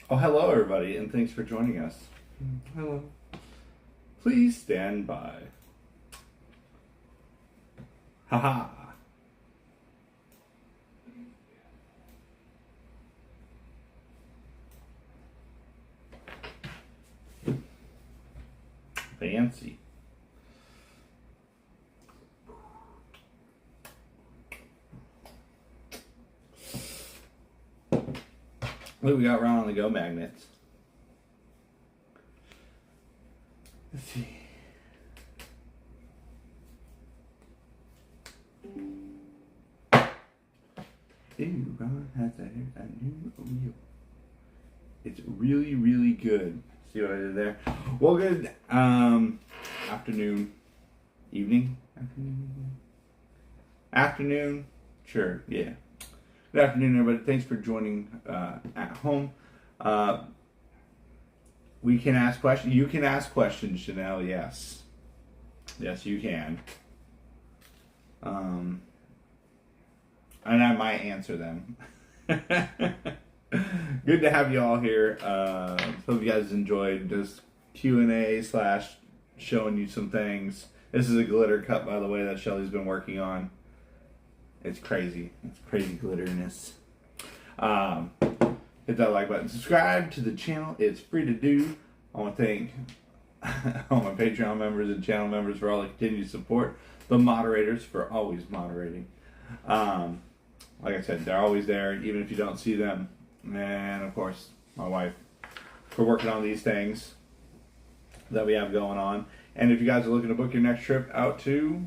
Oh, hello everybody, and thanks for joining us. Hello. Please stand by. Haha. Fancy. Look, we got round on the go magnets. Let's see. Ew, Ron has a new wheel. It's really, really good. See what I did there? Well, good afternoon, evening, afternoon. Sure, yeah. Good afternoon, everybody. Thanks for joining at home. We can ask questions. You can ask questions, Chanel. Yes, yes, you can. And I might answer them. Good to have you all here. Hope you guys enjoyed this Q&A / showing you some things. This is a glitter cup, by the way, that Shelly's been working on. It's crazy. It's crazy glitteriness. Hit that like button. Subscribe to the channel. It's free to do. I want to thank all my Patreon members and channel members for all the continued support. The moderators for always moderating. Like I said, they're always there, even if you don't see them. And, of course, my wife for working on these things that we have going on. And if you guys are looking to book your next trip out to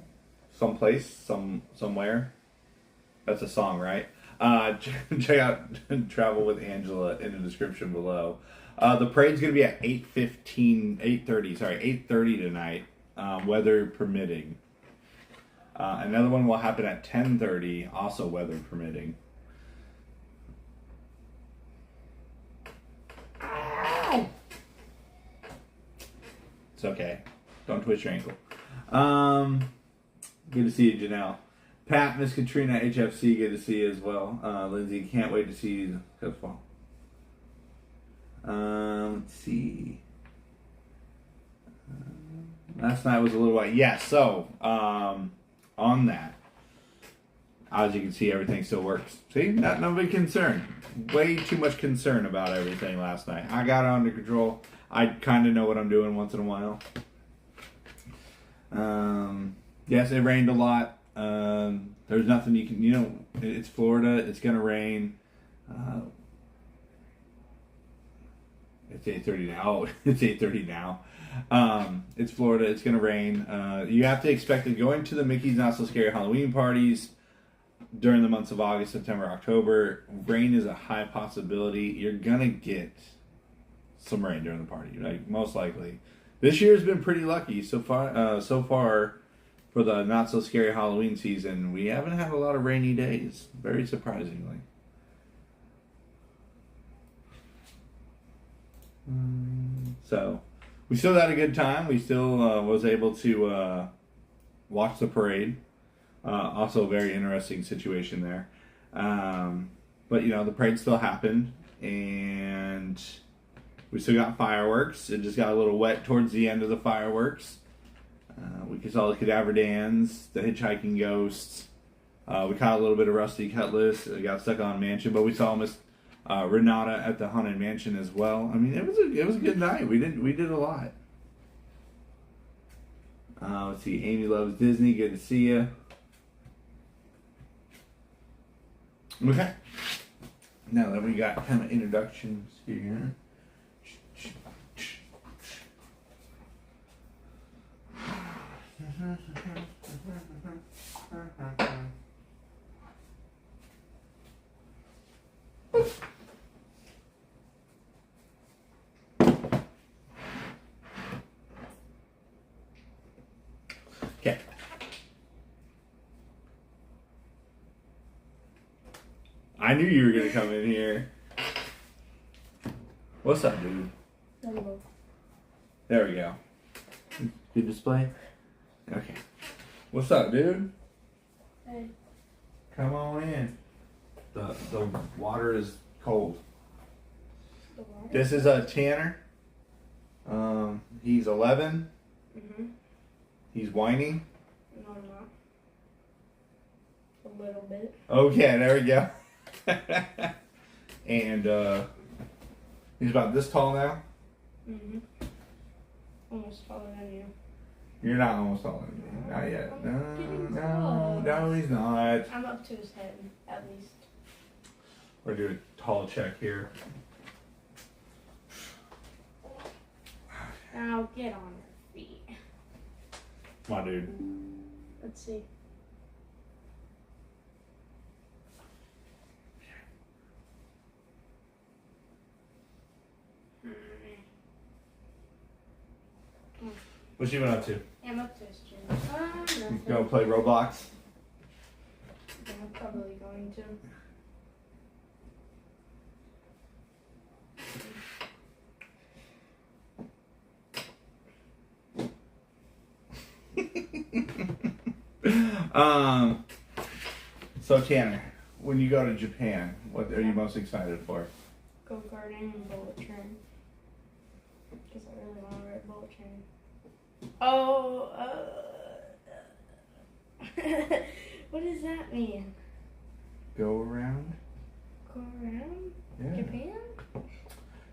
someplace, somewhere, that's a song, right? Check out Travel with Angela in the description below. The parade's going to be at 8:30 tonight, weather permitting. Another one will happen at 10:30, also weather permitting. Ow! It's okay. Don't twist your ankle. Good to see you, Janelle. Pat, Miss Katrina, HFC, good to see you as well. Lindsay, can't wait to see you as well. Let's see. Last night was a little white. Yeah, so, on that, as you can see, everything still works. See, no big concern. Way too much concern about everything last night. I got it under control. I kind of know what I'm doing once in a while. Yes, it rained a lot. There's nothing you can, it's Florida. It's going to rain. It's 8:30 now. Oh, it's 8:30 now. It's Florida. It's going to rain. You have to expect it going to the Mickey's Not So Scary Halloween parties during the months of August, September, October. Rain is a high possibility. You're going to get some rain during the party, like most likely. This year's been pretty lucky so far. For the Not So Scary Halloween season, we haven't had a lot of rainy days, very surprisingly. So, we still had a good time. We still was able to watch the parade. Also a very interesting situation there. But, the parade still happened, and we still got fireworks. It just got a little wet towards the end of the fireworks. We saw the Cadaver Dans, the Hitchhiking Ghosts. We caught a little bit of Rusty Cutlass. We got stuck on Mansion, but we saw Miss Renata at the Haunted Mansion as well. I mean, it was a good night. We did a lot. Let's see. Amy loves Disney. Good to see you. Okay. Now that we got kind of introductions here. Okay. I knew you were gonna come in here. What's up, dude? Hello. There we go. Good display? Okay. What's up, dude? Hey. Come on in. The water is cold. The water? This is a Tanner. He's 11. Mhm. He's whining. No, I'm not. A little bit. Okay, there we go. And he's about this tall now. Mhm. Almost taller than you. You're not almost taller than me. Not yet. I'm getting No, close. no, he's not. I'm up to his head, at least. We're doing a tall check here. Now get on your feet. Come on, dude. Let's see. What you been up to? I'm up to his chin. Nothing. Go play Roblox? I'm probably going to. So Tanner, when you go to Japan, what are you most excited for? Go karting and bullet train. Because I really want to ride bullet train. Oh, what does that mean? Go around? Go around? Yeah. Japan?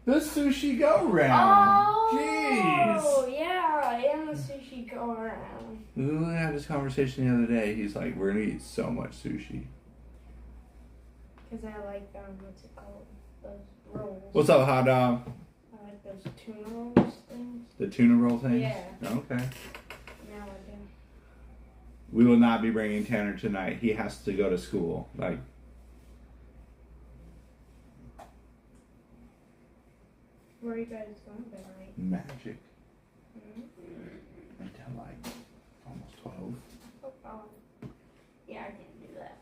The sushi go round. Oh, yeah, I am a sushi go around. Jeez. We had this conversation the other day. He's like, we're gonna eat so much sushi. Because I like, what's it called? Those rolls. What's up, hot dog? I like those tuna rolls things. The tuna roll thing? Yeah. Okay. Now I do. We will not be bringing Tanner tonight. He has to go to school. Like, Where are you guys going tonight? magic. Mm-hmm. Until like almost 12. Oh, God. Yeah, I can't do that.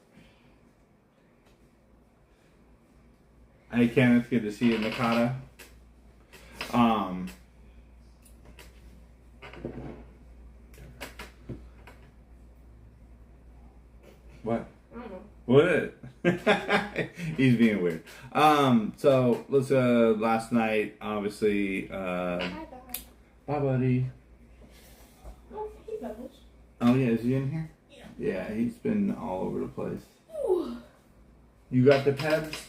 Hey Kenneth, good to see you, Nakata. What? I don't know. What? He's being weird. So let's last night, obviously, Hi, Bob. bye buddy. Oh, hey, Bubbles. Oh yeah, is he in here? Yeah. Yeah, he's been all over the place. Ooh. You got the Pebs?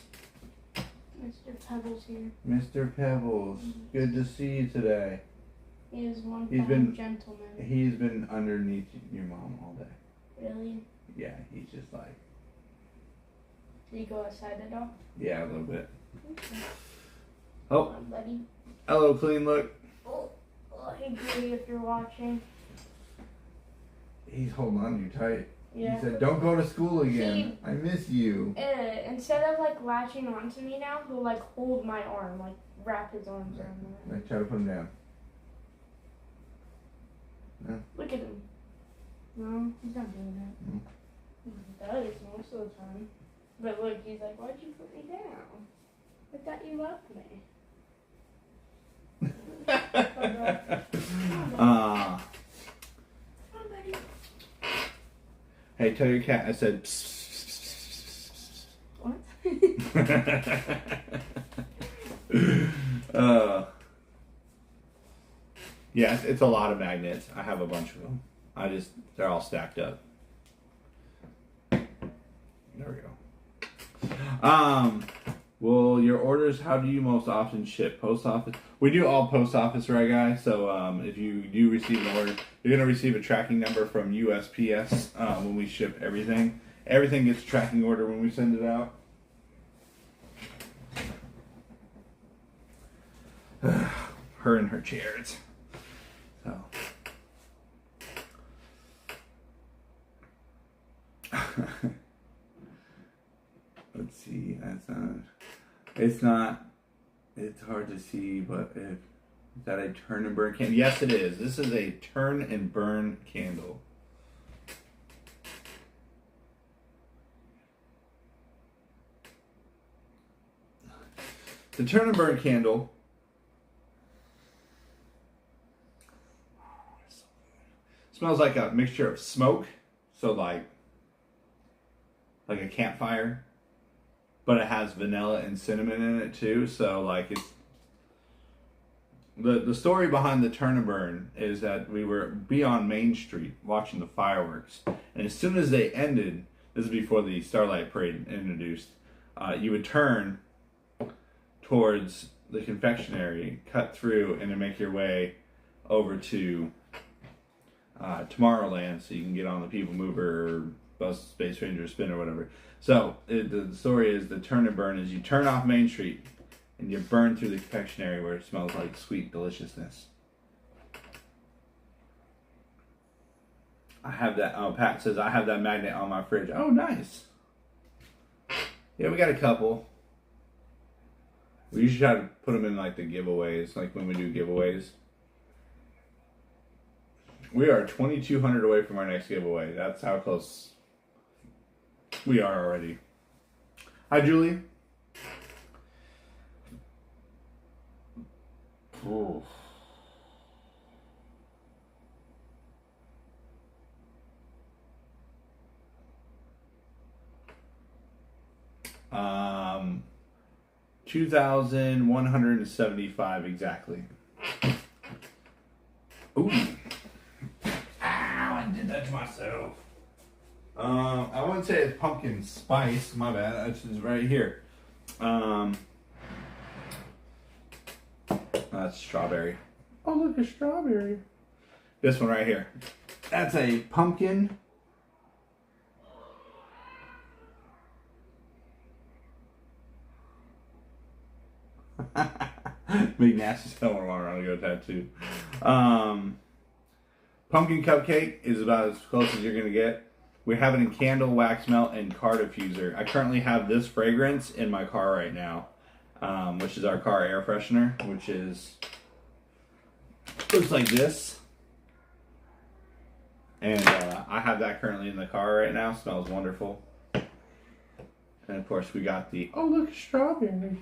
Mr. Pebbles here. Mr. Pebbles, good to see you today. He is one He's fine been- gentleman. He's been underneath your mom all day. Really? Yeah, he's just like, Did you go outside at all? yeah, a little bit. Okay. Oh. Come on, buddy. Hello, clean look. Oh, hey, Gary, if you're watching. He's holding on to you tight. Yeah. He said, don't go to school again. I miss you. Instead of like latching onto me now, he'll like hold my arm, like wrap his arms around my arm. Like, try to put him down. Look at him. No, he's not doing that. Mm. He does most of the time. But look, he's like, why'd you put me down? I thought you loved me. Come on, buddy. Hey, tell your cat I said psst. What? Yeah, it's a lot of magnets. I have a bunch of them. They're all stacked up. There we go. Well, your orders, how do you most often ship? Post office? We do all post office, right, guys? So, if you do receive an order, you're going to receive a tracking number from USPS when we ship everything. Everything gets a tracking order when we send it out. Her in her chairs. So. Let's see. It's hard to see, but is that a turn and burn candle? Yes, it is. This is a turn and burn candle. The turn and burn candle Smells like a mixture of smoke, so like a campfire, but it has vanilla and cinnamon in it too. So like it's the story behind the turn and burn is that we were beyond Main Street watching the fireworks, and as soon as they ended, this is before the Starlight Parade introduced, you would turn towards the confectionery, cut through, and then make your way over to Tomorrowland, so you can get on the People Mover or Bus Space Ranger Spin or whatever. So the story is the turn and burn is you turn off Main Street and you burn through the confectionery where it smells like sweet deliciousness. I have that. Oh, Pat says I have that magnet on my fridge. Oh, nice. Yeah, we got a couple. We usually try to put them in like the giveaways, like when we do giveaways. We are 2,200 away from our next giveaway. That's how close we are already. Hi, Julie. Ooh. Um, 2,175 exactly. Ooh. I did that to myself. I wouldn't say it's pumpkin spice. My bad. That's just right here. That's strawberry. Oh, look, a strawberry. This one right here. That's a pumpkin. Big nasty spelling around to go tattoo. Pumpkin cupcake is about as close as you're gonna get. We have it in candle, wax melt, and car diffuser. I currently have this fragrance in my car right now, which is our car air freshener, which is looks like this. And I have that currently in the car right now. Smells wonderful. And of course, we got the look, strawberry.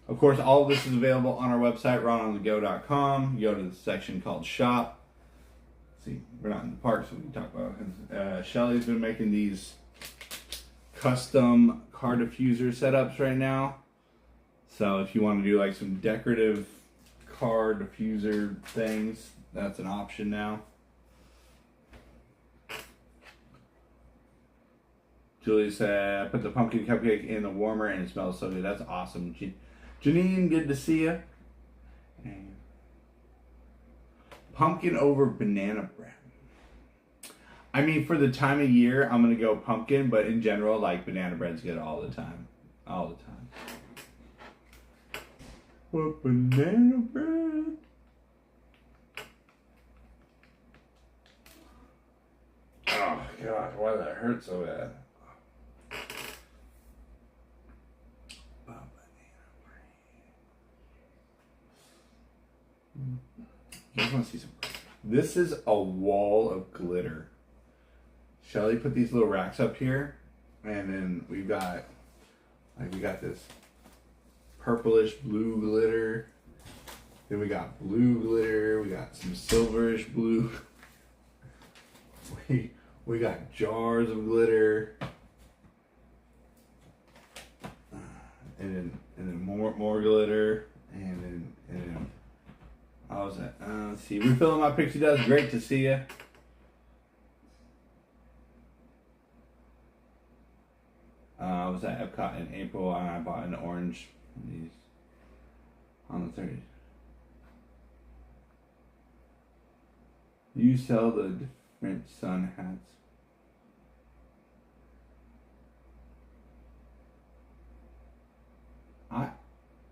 Of course, all of this is available on our website, rononthego.com. You go to the section called Shop. See, we're not in the park, so we can talk about it. Shelly's been making these custom car diffuser setups right now. So if you want to do like some decorative car diffuser things, that's an option now. Julie said, put the pumpkin cupcake in the warmer and it smells so good. That's awesome. Janine, good to see you. And pumpkin over banana bread. I mean, for the time of year, I'm going to go pumpkin, but in general, like, banana bread's good all the time. All the time. What banana bread? Oh, God, why did that hurt so bad? You guys want to see some? This is a wall of glitter. Shelly put these little racks up here, and then we got this purplish blue glitter. Then we got blue glitter. We got some silverish blue. We got jars of glitter, and then more glitter, and then. How's that? Let's see. Refilling my pixie dust. Great to see you. I was at Epcot in April and I bought an orange these on the 30th. You sell the different sun hats.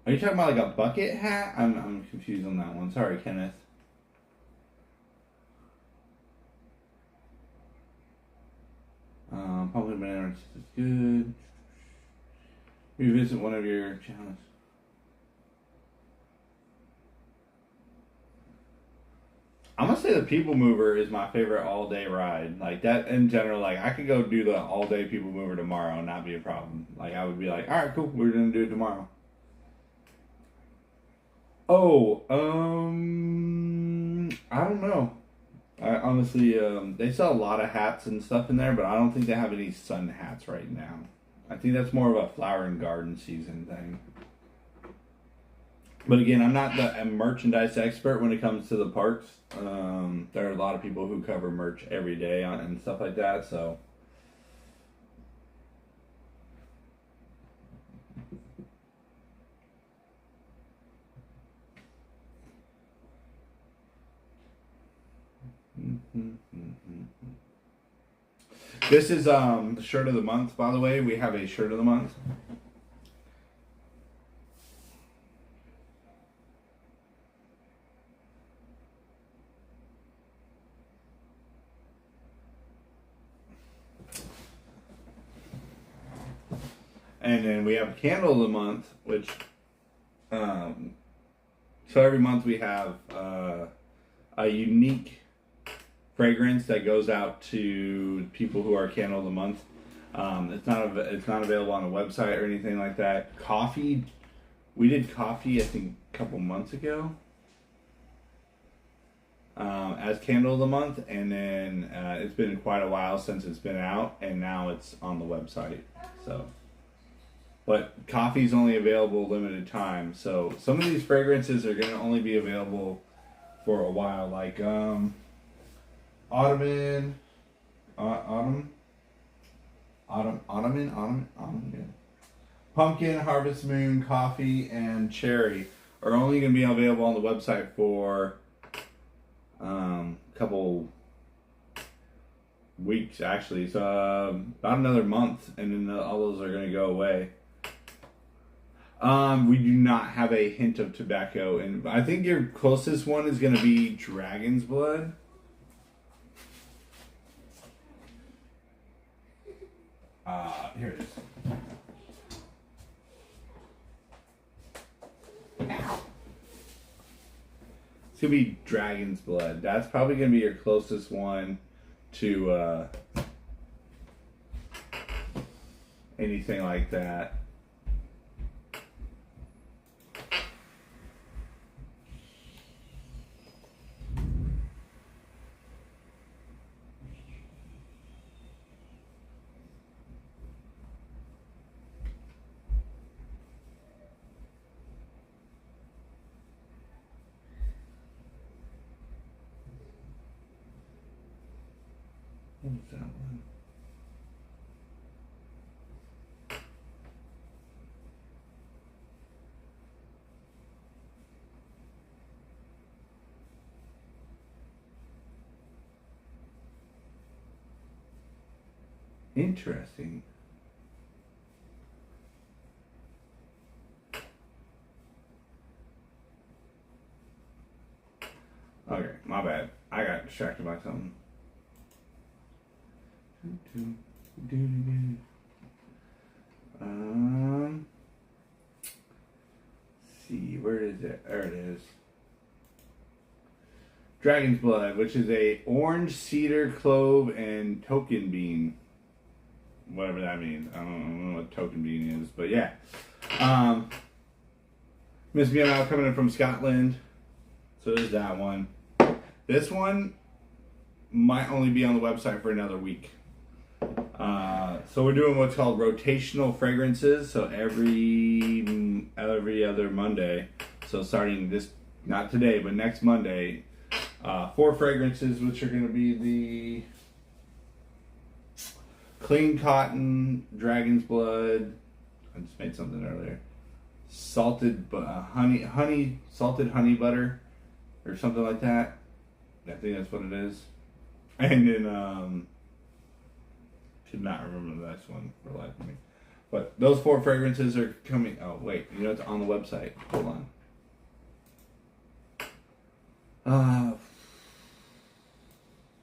Are you talking about like a bucket hat? I'm confused on that one. Sorry, Kenneth. Pumpkin banana is good. Revisit one of your channels. I'm gonna say the People Mover is my favorite all day ride. Like that in general, like I could go do the all day People Mover tomorrow and not be a problem. Like I would be like, all right, cool, we're gonna do it tomorrow. Oh, I don't know. I honestly, they sell a lot of hats and stuff in there, but I don't think they have any sun hats right now. I think that's more of a flower and garden season thing. But again, I'm not a merchandise expert when it comes to the parks. There are a lot of people who cover merch every day and stuff like that, so. This is the shirt of the month, by the way. We have a shirt of the month. And then we have a candle of the month, which so every month we have a unique fragrance that goes out to people who are candle of the month. It's not available on a website or anything like that. Coffee, we did coffee I think a couple months ago as candle of the month, and then it's been quite a while since it's been out, and now it's on the website. So, but coffee's only available limited time. So some of these fragrances are going to only be available for a while, like Ottoman, yeah. Pumpkin, Harvest Moon, Coffee, and Cherry are only going to be available on the website for a couple weeks, actually. So about another month, and then all those are going to go away. We do not have a hint of tobacco, and I think your closest one is going to be Dragon's Blood. Here it is. It's gonna be Dragon's Blood. That's probably gonna be your closest one to anything like that. What was that one? Interesting. Okay, my bad. I got distracted by something. See, where is it? There it is. Dragon's Blood, which is a orange, cedar, clove, and token bean. Whatever that means. I don't know what token bean is, but yeah. Miss Miana coming in from Scotland. So there's that one. This one might only be on the website for another week. So we're doing what's called rotational fragrances. So every other Monday. So starting this, not today, but next Monday, 4 fragrances, which are going to be the Clean Cotton, Dragon's Blood. I just made something earlier. Salted salted honey butter, or something like that. I think that's what it is. And then could not remember the next one for the life of me. But those 4 fragrances are coming. Oh wait, you know it's on the website. Hold on.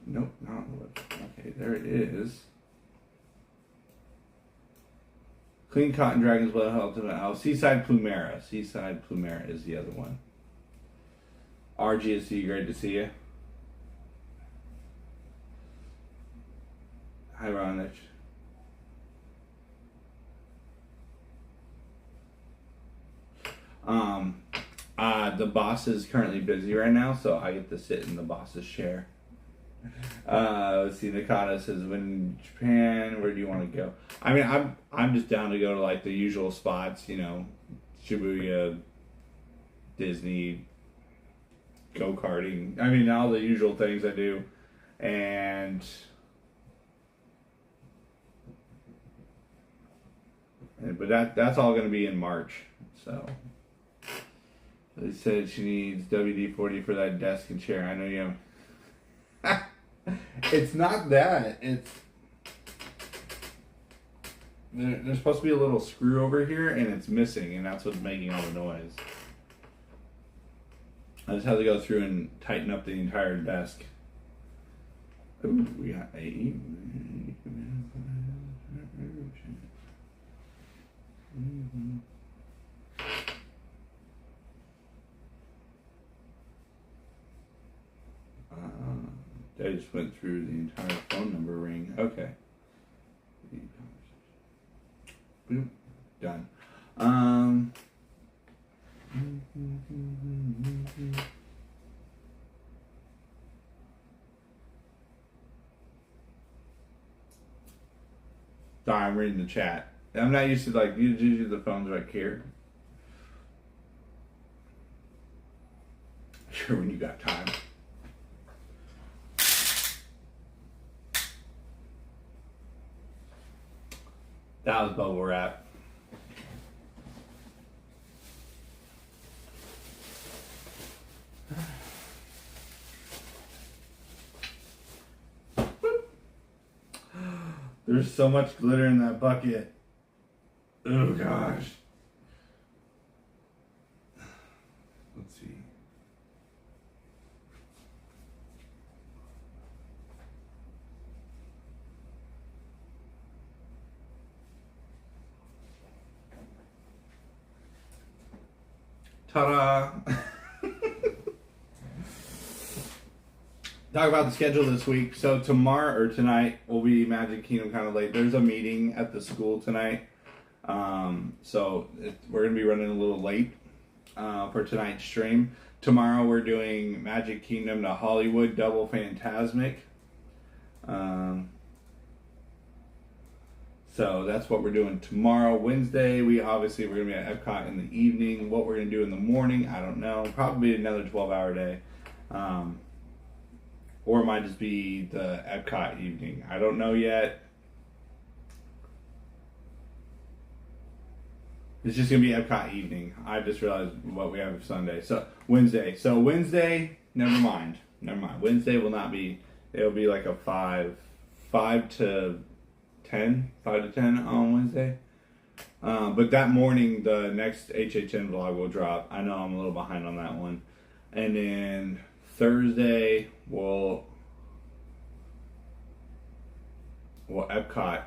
Nope, not on the website. Okay, there it is. Clean Cotton, Dragon's Blood, Ultimate. Seaside Plumera. Seaside Plumera is the other one. RGSC, great to see you. Hi, Ronich. The boss is currently busy right now, so I get to sit in the boss's chair. Let's see. Nakata says, "When Japan, where do you want to go?" I mean, I'm just down to go to like the usual spots, you know, Shibuya, Disney, go karting. I mean, all the usual things I do, but that's all going to be in March. So they said she needs WD-40 for that desk and chair. I know you have. It's not that. It's there's supposed to be a little screw over here, and it's missing, and that's what's making all the noise. I just have to go through and tighten up the entire desk. Ooh, we got a. They just went through the entire phone number ring. Okay. Boop. Done. Sorry, I'm reading the chat. I'm not used to like usually the phone's right here. Sure, when you got time. That was bubble wrap. There's so much glitter in that bucket. Oh gosh. Let's see. Ta-da! Talk about the schedule this week. So tomorrow or tonight will be Magic Kingdom kind of late. There's a meeting at the school tonight. We're going to be running a little late for tonight's stream. Tomorrow we're doing Magic Kingdom to Hollywood Double Phantasmic. So that's what we're doing tomorrow. Wednesday, we're going to be at Epcot in the evening. What we're going to do in the morning, I don't know. Probably another 12-hour day. Or it might just be the Epcot evening. I don't know yet. It's just going to be Epcot evening. I just realized what we have for Sunday. So, Wednesday. Never mind. Wednesday will not be, it'll be like a 5 to 10 on Wednesday. But that morning, the next HHN vlog will drop. I know I'm a little behind on that one. And then Thursday, we'll Epcot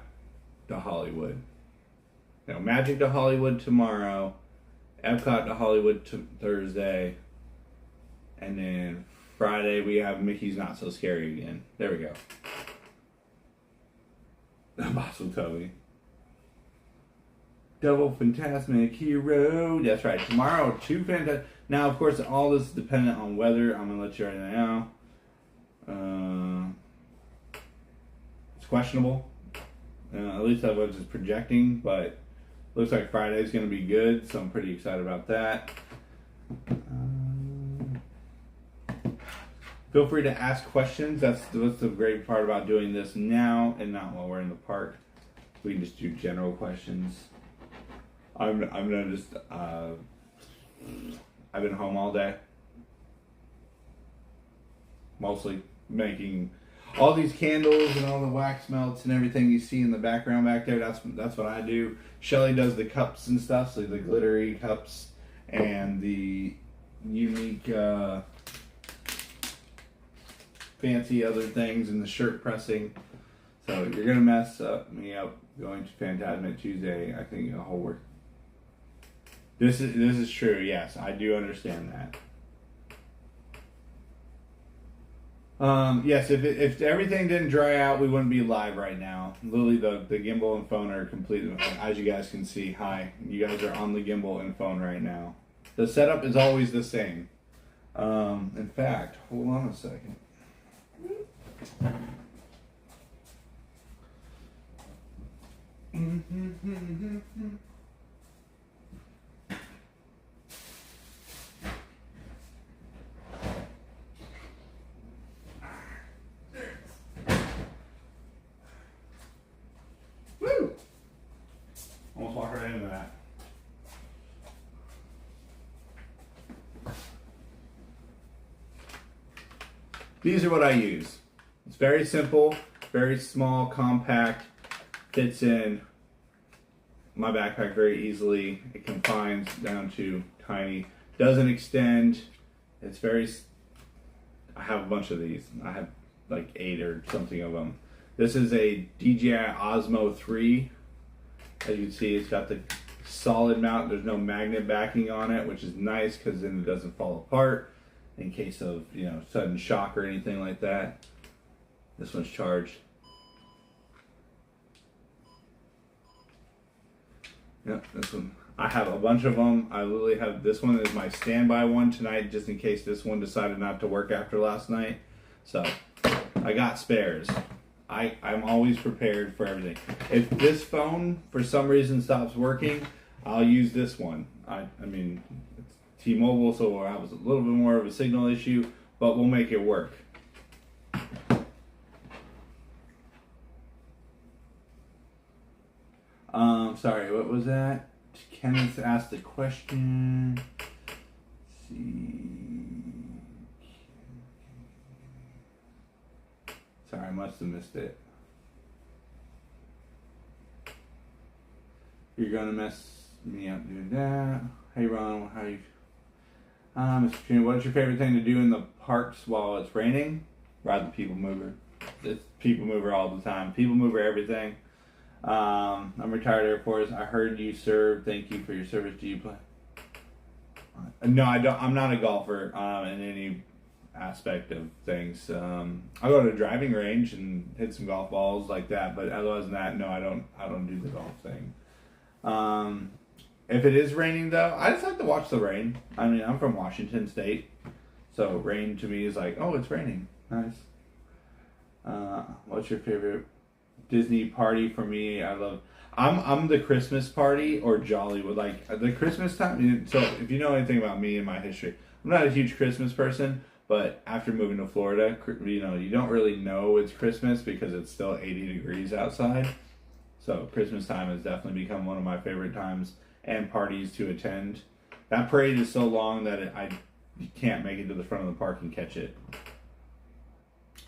to Hollywood. You know, Magic to Hollywood tomorrow, Epcot to Hollywood Thursday, and then Friday we have Mickey's Not So Scary again. There we go. The boss will tell me. Double Phantasmic Hero. That's right. Tomorrow, 2 Phantasmic. Now, of course, all this is dependent on weather. I'm going to let you right now. It's questionable. At least I was just projecting, but looks like Friday's going to be good, so I'm pretty excited about that. Feel free to ask questions. That's the great part about doing this now and not while we're in the park. We can just do general questions. I'm gonna just I've been home all day, mostly making all these candles and all the wax melts and everything you see in the background back there. That's what I do. Shelly does the cups and stuff, so the glittery cups and the unique fancy other things and the shirt pressing. So you're gonna mess me up going to Phantasmic Tuesday. I think a whole work. This is true. Yes, I do understand that. Yes, if everything didn't dry out, we wouldn't be live right now. Literally, the gimbal and phone are completely, as you guys can see. Hi, you guys are on the gimbal and phone right now. The setup is always the same. In fact, hold on a second. Woo! Almost walked right into that. These are what I use. It's very simple, very small, compact, fits in my backpack very easily. It confines down to tiny, doesn't extend. It's very, I have a bunch of these. I have like 8 or something of them. This is a DJI Osmo 3. As you can see, it's got the solid mount. There's no magnet backing on it, which is nice because then it doesn't fall apart in case of, you know, sudden shock or anything like that. This one's charged. Yep, this one. I have a bunch of them. I literally have, this one is my standby one tonight just in case this one decided not to work after last night. So I got spares. I'm always prepared for everything. If this phone for some reason stops working, I'll use this one. I mean, it's T-Mobile, so we'll have a little bit more of a signal issue, but we'll make it work. Sorry, what was that? Kenneth asked a question. Let's see. Sorry, I must have missed it. You're gonna mess me up doing that. Hey Ron, how you? Mr. Trina, what is your favorite thing to do in the parks while it's raining? Ride the people mover. It's people mover all the time. People mover everything. I'm retired Air Force. I heard you serve. Thank you for your service. Do you play? No, I don't. I'm not a golfer in any aspect of things. I go to a driving range and hit some golf balls like that, but otherwise than that, no, I don't do the golf thing. If it is raining though, I just like to watch the rain. I mean, I'm from Washington State, so rain to me is like, oh, it's raining. Nice. What's your favorite Disney party? For me, I'm the Christmas party or Jollywood, like the Christmas time. So if you know anything about me and my history, I'm not a huge Christmas person, but after moving to Florida, you know, you don't really know it's Christmas because it's still 80 degrees outside. So Christmas time has definitely become one of my favorite times and parties to attend. That parade is so long that you can't make it to the front of the park and catch it.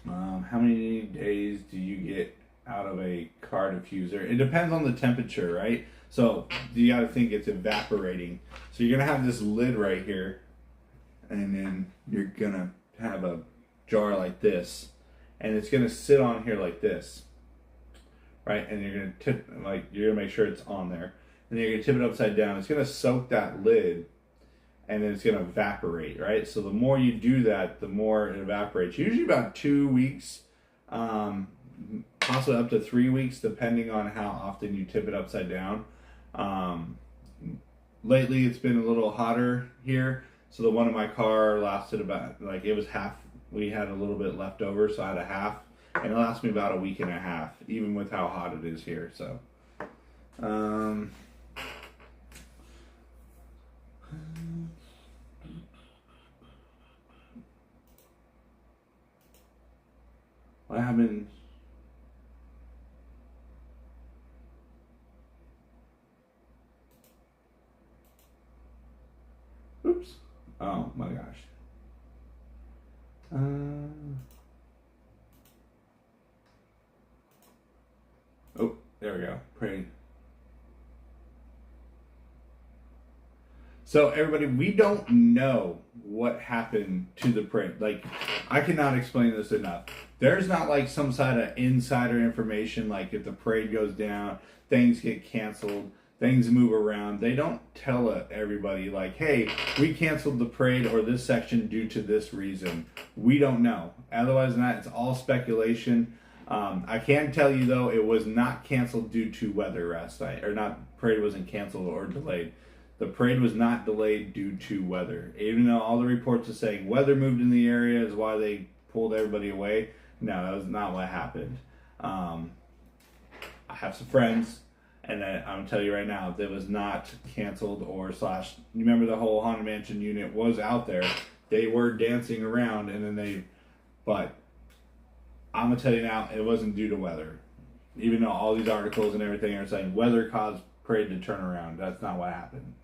How many days do you get out of a car diffuser? It depends on the temperature, right? So you got to think it's evaporating. So you're gonna have this lid right here, and then you're gonna have a jar like this, and it's gonna sit on here like this, right? And you're gonna make sure it's on there, and then you're gonna tip it upside down. It's gonna soak that lid, and then it's gonna evaporate, right? So the more you do that, the more it evaporates. Usually about 2 weeks. Possibly up to 3 weeks, depending on how often you tip it upside down. Lately, it's been a little hotter here, so the one in my car lasted about, like, it was half. We had a little bit left over, so I had a half, and it lasted me about a week and a half, even with how hot it is here. So, what happened? Oops. Oh my gosh. Oh, there we go. Pray. So everybody, we don't know what happened to the parade. Like, I cannot explain this enough. There's not like some side of insider information, like if the parade goes down, things get canceled. things move around. They don't tell everybody like, hey, we canceled the parade or this section due to this reason. We don't know. Otherwise than that, it's all speculation. I can tell you though, it was not canceled due to weather last night, or not. Parade wasn't canceled or delayed. The parade was not delayed due to weather. Even though all the reports are saying weather moved in the area is why they pulled everybody away. No, that was not what happened. I have some friends, and I'm gonna tell you right now, it was not canceled or slash. You remember the whole Haunted Mansion unit was out there. They were dancing around, and then but I'm gonna tell you now, it wasn't due to weather. Even though all these articles and everything are saying weather caused parade to turn around, that's not what happened.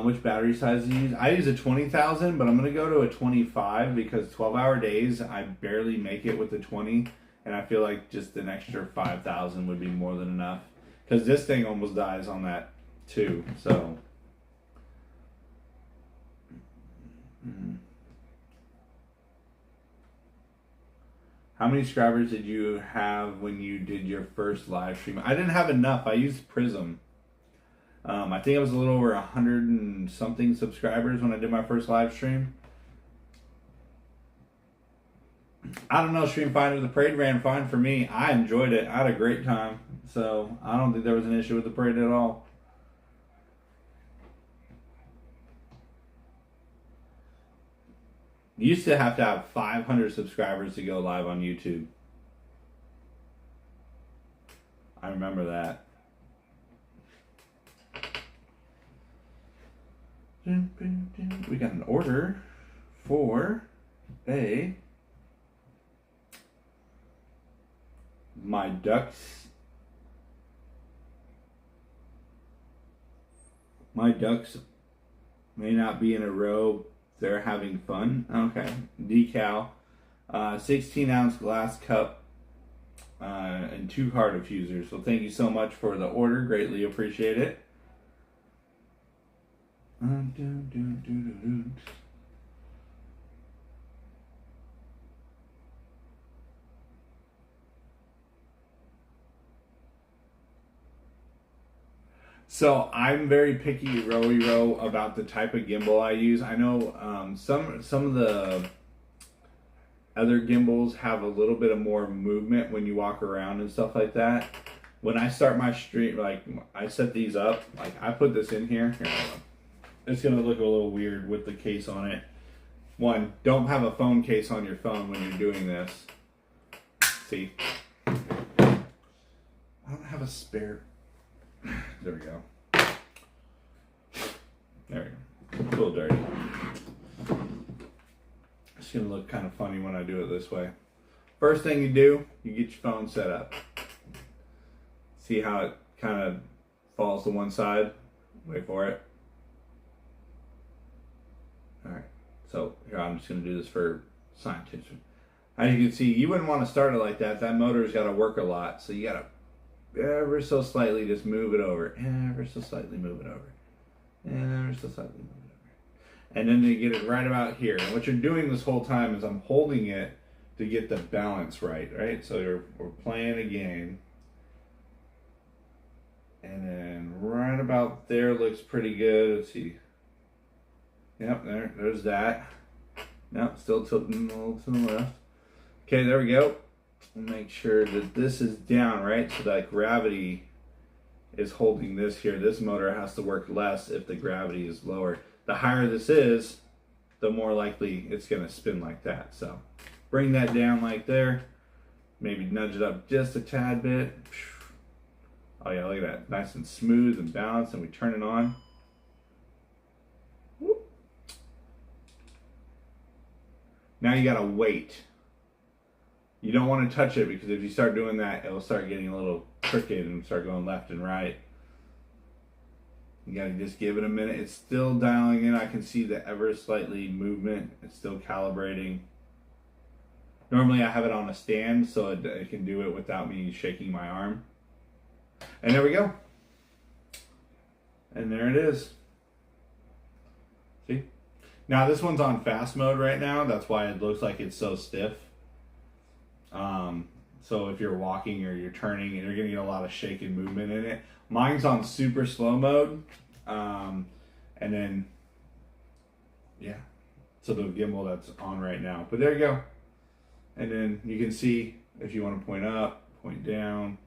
Which battery size do you use? I use a 20,000, but I'm going to go to a 25 because 12-hour days, I barely make it with the 20. And I feel like just an extra 5,000 would be more than enough. Because this thing almost dies on that too. So. How many subscribers did you have when you did your first live stream? I didn't have enough. I used Prism. I think it was a little over 100 and something subscribers when I did my first live stream. I don't know, Stream Finder. The parade ran fine for me. I enjoyed it. I had a great time. So I don't think there was an issue with the parade at all. You used to have 500 subscribers to go live on YouTube. I remember that. We got an order for my ducks. My ducks may not be in a row. They're having fun. Okay. Decal. 16-ounce glass cup and 2 card diffusers. So thank you so much for the order. Greatly appreciate it. So I'm very picky, row about the type of gimbal I use. I know some of the other gimbals have a little bit of more movement when you walk around and stuff like that. When I start my stream, like I set these up, like I put this in here. It's gonna look a little weird with the case on it. One, don't have a phone case on your phone when you're doing this. See, I don't have a spare. There we go. There we go. A little dirty. It's gonna look kind of funny when I do it this way. First thing you do, you get your phone set up. See how it kind of falls to one side? Wait for it. Alright, so here I'm just going to do this for scientists. As you can see, you wouldn't want to start it like that. That motor's got to work a lot. So you got to ever so slightly just move it over. Ever so slightly move it over. Ever so slightly move it over. And then you get it right about here. And what you're doing this whole time is I'm holding it to get the balance right? So we're playing a game. And then right about there looks pretty good. Let's see. Yep, there's that. Nope, still tilting a little to the left. Okay, there we go. Make sure that this is down, right? So that gravity is holding this here. This motor has to work less if the gravity is lower. The higher this is, the more likely it's going to spin like that. So bring that down like there. Maybe nudge it up just a tad bit. Oh yeah, look at that. Nice and smooth and balanced, and we turn it on. Now you gotta wait. You don't want to touch it because if you start doing that, it'll start getting a little crooked and start going left and right. You gotta just give it a minute. It's still dialing in. I can see the ever slightly movement. It's still calibrating. Normally I have it on a stand so it can do it without me shaking my arm. And there we go. And there it is. See? Now this one's on fast mode right now. That's why it looks like it's so stiff. So if you're walking or you're turning, you're gonna get a lot of shake and movement in it. Mine's on super slow mode, and then yeah, so the gimbal that's on right now. But there you go, and then you can see if you want to point up, point down.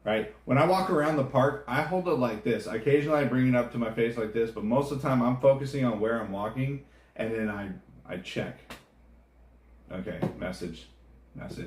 Right? When I walk around the park, I hold it like this. Occasionally I bring it up to my face like this, but most of the time I'm focusing on where I'm walking, and then I check. Okay, message. Most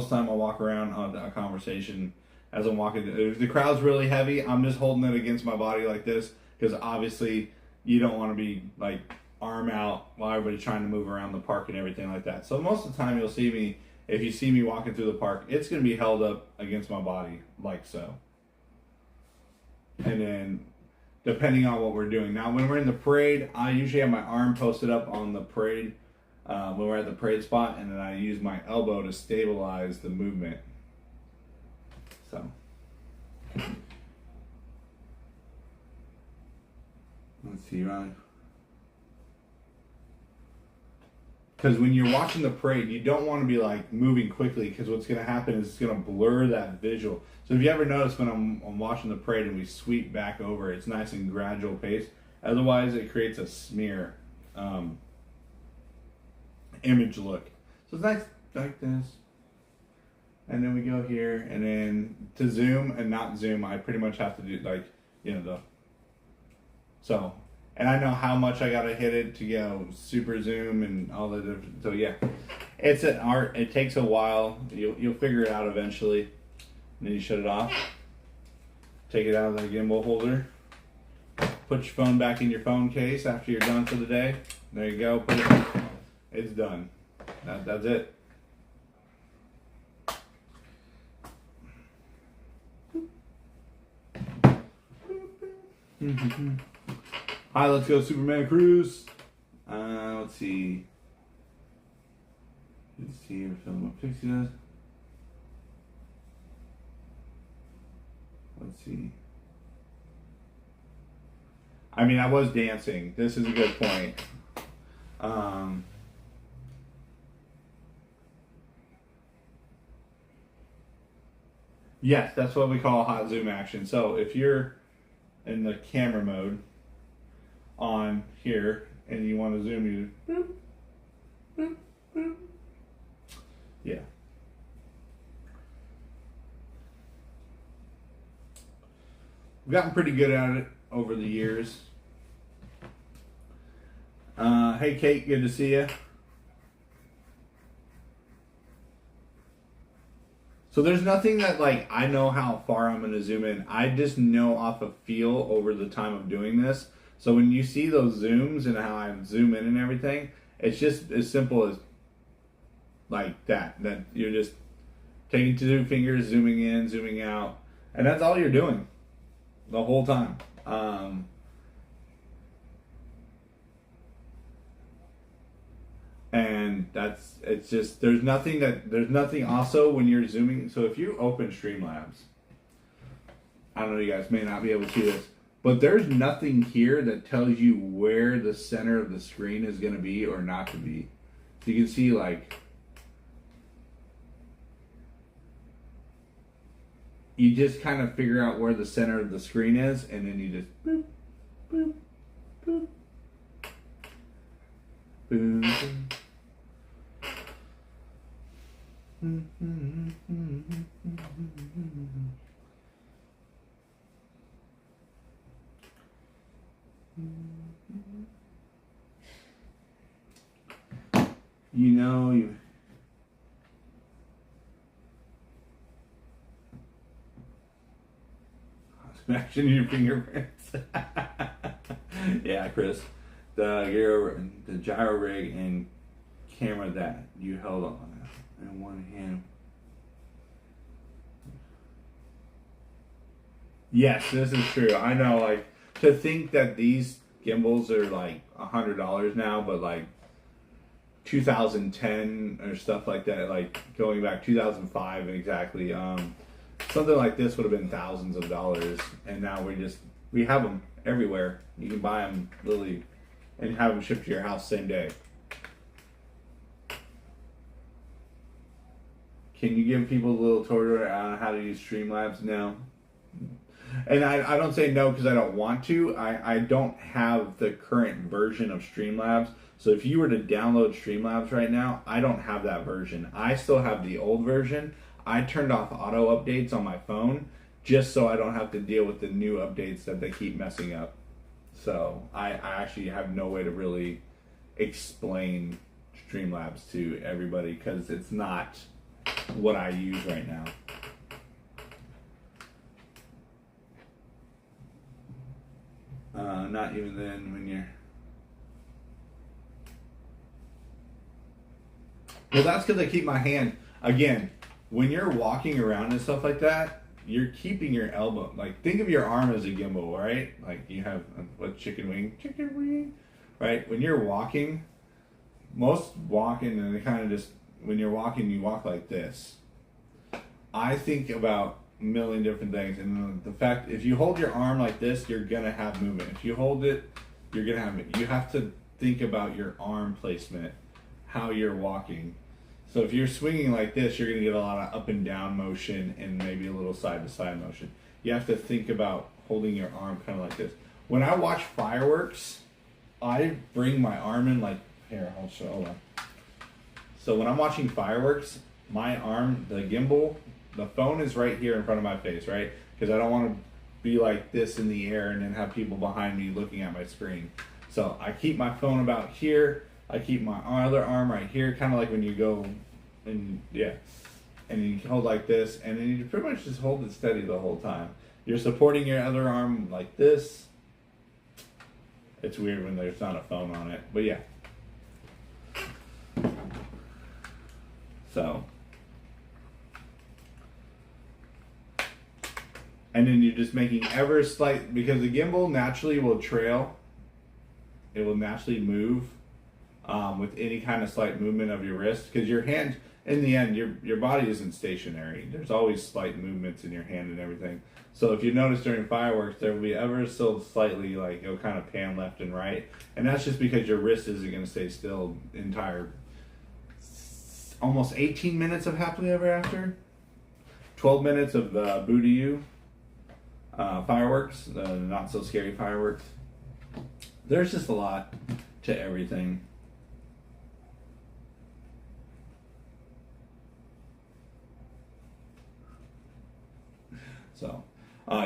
of the time I'll walk around on a conversation as I'm walking. If the crowd's really heavy, I'm just holding it against my body like this, because obviously you don't want to be like arm out while everybody's trying to move around the park and everything like that. So most of the time you'll see me, if you see me walking through the park, it's going to be held up against my body like so. And then depending on what we're doing. Now when we're in the parade, I usually have my arm posted up on the parade, when we're at the parade spot, and then I use my elbow to stabilize the movement. So. Let's see, Ryan. Because when you're watching the parade, you don't want to be like moving quickly, because what's going to happen is it's going to blur that visual. So if you ever notice when I'm watching the parade and we sweep back over, it's nice and gradual pace. Otherwise, it creates a smear image look. So it's nice like this. And then we go here, and then to zoom and not zoom, I pretty much have to do like, so. And I know how much I gotta hit it to go super zoom and all the different. So yeah, it's an art. It takes a while. You'll figure it out eventually. And then you shut it off. Take it out of the gimbal holder. Put your phone back in your phone case after you're done for the day. There you go. Put it. It's done. That's it. Hi, let's go Superman Cruise. Let's see. Let's see if film what Pixie does. Let's see. I mean, I was dancing. This is a good point. Yes, that's what we call hot zoom action. So if you're in the camera mode on here and you want to zoom, you boop, boop, boop. Yeah. We've gotten pretty good at it over the years. Hey Kate, good to see you. So there's nothing that like I know how far I'm going to zoom in. I just know off of feel over the time of doing this. So when you see those zooms and how I zoom in and everything, it's just as simple as like that. That you're just taking two fingers, zooming in, zooming out, and that's all you're doing the whole time. And it's just, there's nothing also when you're zooming. So if you open Streamlabs, I don't know, you guys may not be able to see this, but there's nothing here that tells you where the center of the screen is going to be or not to be. So you can see like, you just kind of figure out where the center of the screen is, and then you just boop, boop, boop, boop, boop. You know, you smashing your fingerprints. Yeah, Chris. The gyro rig and camera that you held on in one hand. Yes, this is true. I know, like, to think that these gimbals are like $100 now, but like 2010 or stuff like that, like going back 2005 exactly, something like this would have been thousands of dollars, and now we have them everywhere. You can buy them literally and have them shipped to your house same day. Can you give people a little tutorial on how to use Streamlabs? No. And I don't say no because I don't want to. I don't have the current version of Streamlabs. So if you were to download Streamlabs right now, I don't have that version. I still have the old version. I turned off auto updates on my phone just so I don't have to deal with the new updates that they keep messing up. So I actually have no way to really explain Streamlabs to everybody because it's not what I use right now. Not even then when you're... Well, that's because I keep my hand... Again, when you're walking around and stuff like that, you're keeping your elbow... Like, think of your arm as a gimbal, right? Like, you have... What, chicken wing? Right? When you're walking, most walking, and they kind of just... When you're walking, you walk like this. I think about a million different things, and the fact if you hold your arm like this, you're gonna have movement. If you hold it, you're gonna have it. You have to think about your arm placement, how you're walking. So if you're swinging like this, you're gonna get a lot of up and down motion and maybe a little side to side motion. You have to think about holding your arm kind of like this. When I watch fireworks, I bring my arm in like here. Hold on. So when I'm watching fireworks, my arm, the gimbal, the phone is right here in front of my face, right? Because I don't want to be like this in the air and then have people behind me looking at my screen. So I keep my phone about here. I keep my other arm right here, kind of like when you go and yeah. And you hold like this, and then you pretty much just hold it steady the whole time. You're supporting your other arm like this. It's weird when there's not a phone on it, but yeah. So, and then you're just making ever slight, because the gimbal naturally will trail. It will naturally move with any kind of slight movement of your wrist, because your hand, in the end, your body isn't stationary. There's always slight movements in your hand and everything. So if you notice during fireworks, there will be ever so slightly, like, it'll kind of pan left and right. And that's just because your wrist isn't going to stay still entire almost 18 minutes of Happily Ever After, 12 minutes of Boo to You fireworks, the not so scary fireworks. There's just a lot to everything. So,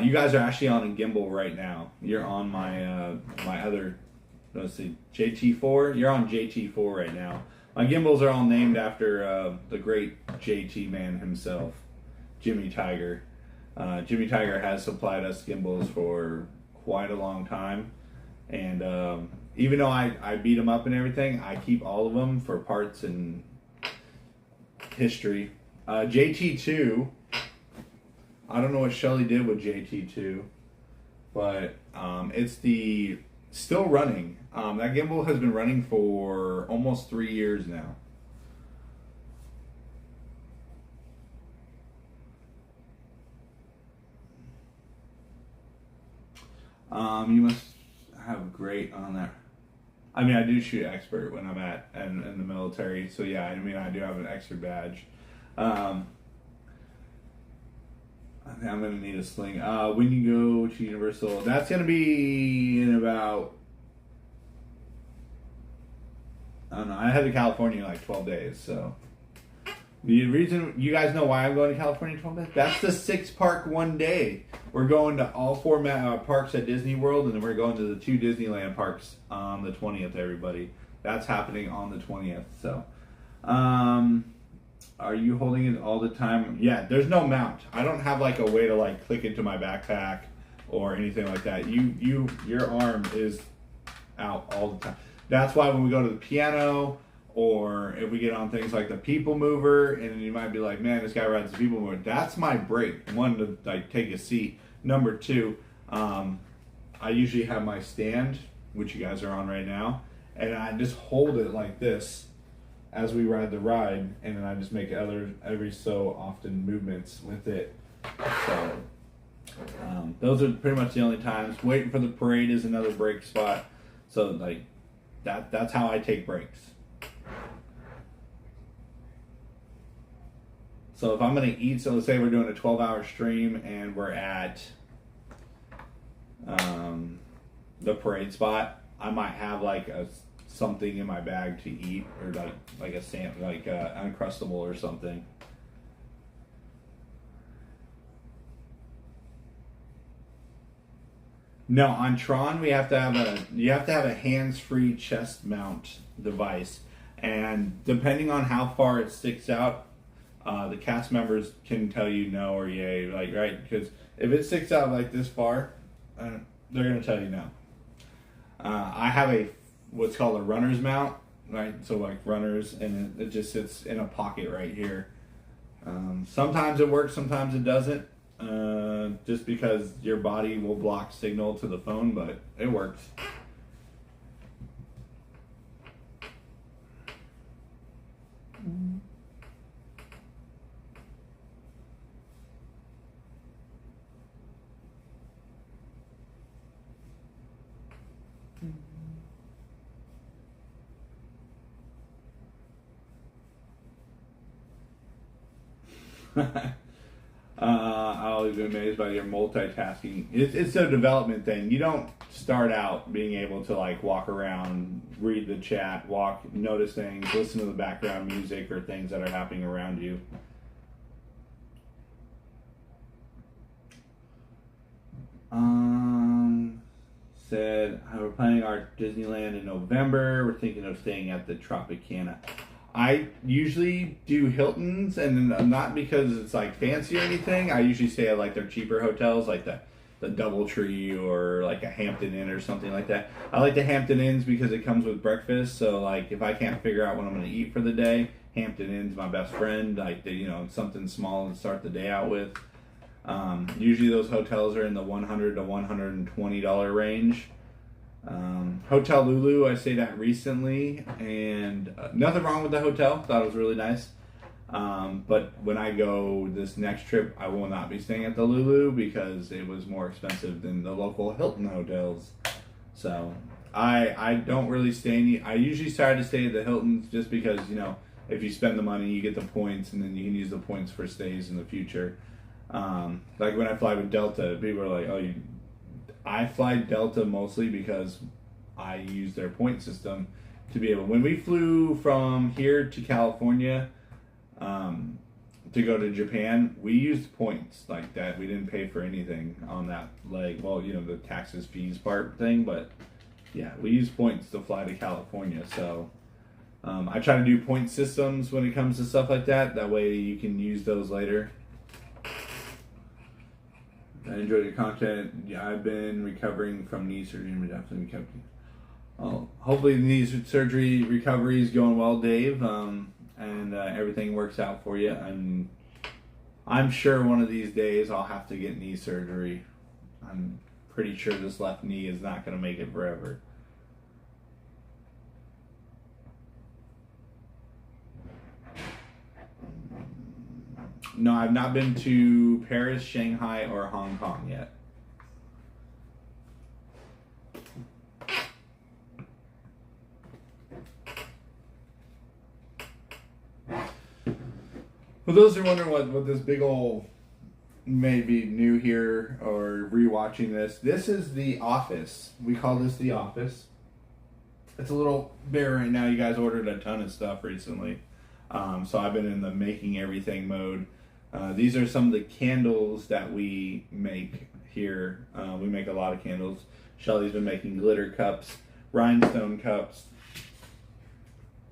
you guys are actually on a gimbal right now. You're on my my other, let's see, JT4. You're on JT4 right now. My gimbals are all named after the great JT man himself, Jimmy Tiger. Jimmy Tiger has supplied us gimbals for quite a long time. And even though I beat them up and everything, I keep all of them for parts and history. JT2, I don't know what Shelly did with JT2, but it's the still running. That gimbal has been running for almost 3 years now. You must have great on that. I mean, I do shoot expert when I'm in the military, so yeah, I mean, I do have an expert badge. I think I'm gonna need a sling. When you go to Universal, that's gonna be in about, I don't know. I head to California in like 12 days, so. The reason, you guys know why I'm going to California in 12 days? That's the 6-park one day. We're going to all 4 parks at Disney World, and then we're going to the 2 Disneyland parks on the 20th, everybody. That's happening on the 20th, so. Are you holding it all the time? Yeah, there's no mount. I don't have like a way to like click into my backpack or anything like that. Your arm is out all the time. That's why when we go to the piano, or if we get on things like the people mover, and you might be like, man, this guy rides the people mover. That's my break. 1, to like take a seat. Number 2, I usually have my stand, which you guys are on right now, and I just hold it like this as we ride the ride, and then I just make every so often movements with it. So those are pretty much the only times. Waiting for the parade is another break spot. So like that's how I take breaks. So if I'm going to eat, so let's say we're doing a 12-hour stream and we're at the parade spot, I might have like something in my bag to eat, or like a Uncrustable or something. No, on Tron you have to have a hands-free chest mount device, and depending on how far it sticks out, the cast members can tell you no or yay, like, right? Because if it sticks out like this far, they're gonna tell you no. I have what's called a runner's mount, right? So like runners, and it just sits in a pocket right here. Sometimes it works, sometimes it doesn't. Just because your body will block signal to the phone, but it works. I've always been amazed by your multitasking. It's a development thing. You don't start out being able to like walk around, read the chat, notice things, listen to the background music or things that are happening around you. Said, we're planning our Disneyland in November. We're thinking of staying at the Tropicana. I usually do Hilton's, and not because it's like fancy or anything. I usually stay at like their cheaper hotels, like the DoubleTree or like a Hampton Inn or something like that. I like the Hampton Inns because it comes with breakfast. So like if I can't figure out what I'm going to eat for the day, Hampton Inn's my best friend. Like something small to start the day out with. Usually those hotels are in the $100 to $120 range. Hotel Lulu, I stayed at recently, and nothing wrong with the hotel. Thought it was really nice. But when I go this next trip, I will not be staying at the Lulu because it was more expensive than the local Hilton hotels. So I don't really stay I usually try to stay at the Hiltons just because, if you spend the money, you get the points, and then you can use the points for stays in the future. Like when I fly with Delta, people are like, I fly Delta mostly because I use their point system to be able. When we flew from here to California to go to Japan, we used points like that. We didn't pay for anything on that leg. Well, the taxes, fees part thing, but yeah, we use points to fly to California. So I try to do point systems when it comes to stuff like that. That way you can use those later. I enjoyed your content. Yeah, I've been recovering from knee surgery and definitely recovered. Well, hopefully the knee surgery recovery is going well, Dave, and everything works out for you. I'm sure one of these days I'll have to get knee surgery. I'm pretty sure this left knee is not going to make it forever. No, I've not been to Paris, Shanghai, or Hong Kong yet. For those who are wondering what this big old may be new here or rewatching this is The Office. We call this The Office. It's a little bigger right now. You guys ordered a ton of stuff recently. So I've been in the making everything mode. These are some of the candles that we make here. We make a lot of candles. Shelly's been making glitter cups, rhinestone cups,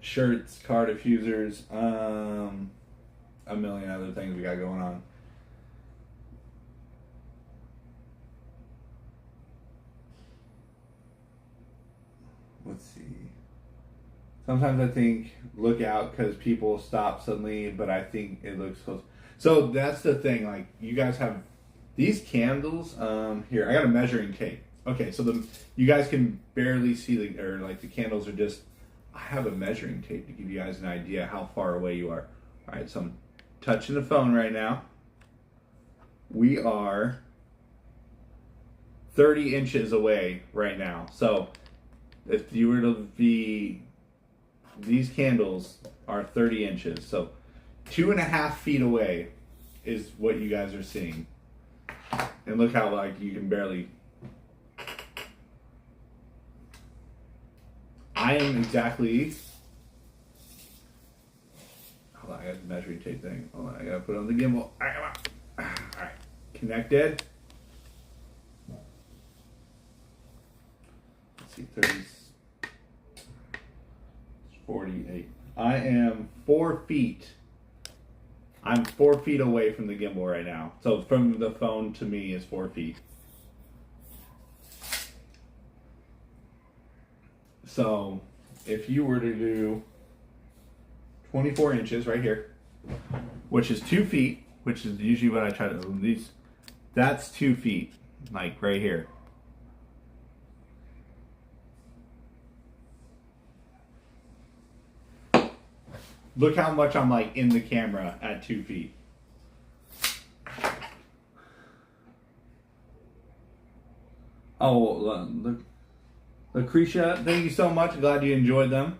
shirts, car diffusers, a million other things we got going on. Let's see. Sometimes I think look out because people stop suddenly, but I think it looks close. So that's the thing. Like you guys have these candles. Here I got a measuring tape. Okay, so you guys can barely see the candles are just. I have a measuring tape to give you guys an idea how far away you are. All right, so I'm touching the phone right now. We are 30 inches away right now. So if you were to be, these candles are 30 inches. So 2.5 feet away is what you guys are seeing. And look how like you can barely. I am exactly. Hold on, I got the measuring tape thing. Hold on, I gotta put it on the gimbal. All right, come on. All right, connected. Let's see, 30, 48. I am 4 feet. I'm 4 feet away from the gimbal right now. So from the phone to me is 4 feet. So if you were to do 24 inches right here, which is 2 feet, which is usually what I try to do, that's 2 feet, like right here. Look how much I'm like in the camera at 2 feet. Oh, look. Lucretia, thank you so much. Glad you enjoyed them.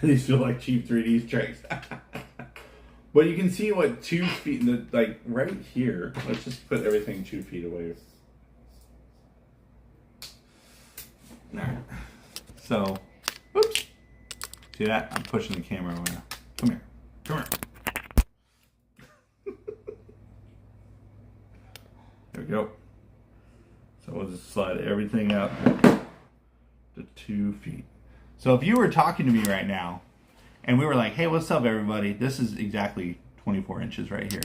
These feel like cheap 3D tricks. But you can see what 2 feet, like right here. Let's just put everything 2 feet away. Alright. So, whoops. See that? I'm pushing the camera away. Come here. Come here. There we go. So we'll just slide everything up to 2 feet. So if you were talking to me right now, and we were like, hey, what's up, everybody? This is exactly 24 inches right here.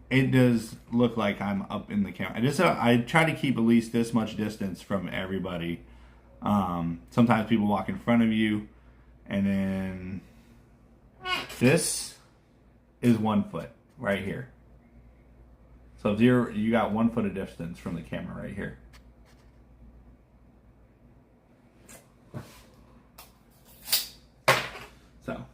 It does look like I'm up in the camera. I try to keep at least this much distance from everybody. Sometimes people walk in front of you, and then this is 1 foot right here. So if you got 1 foot of distance from the camera right here. So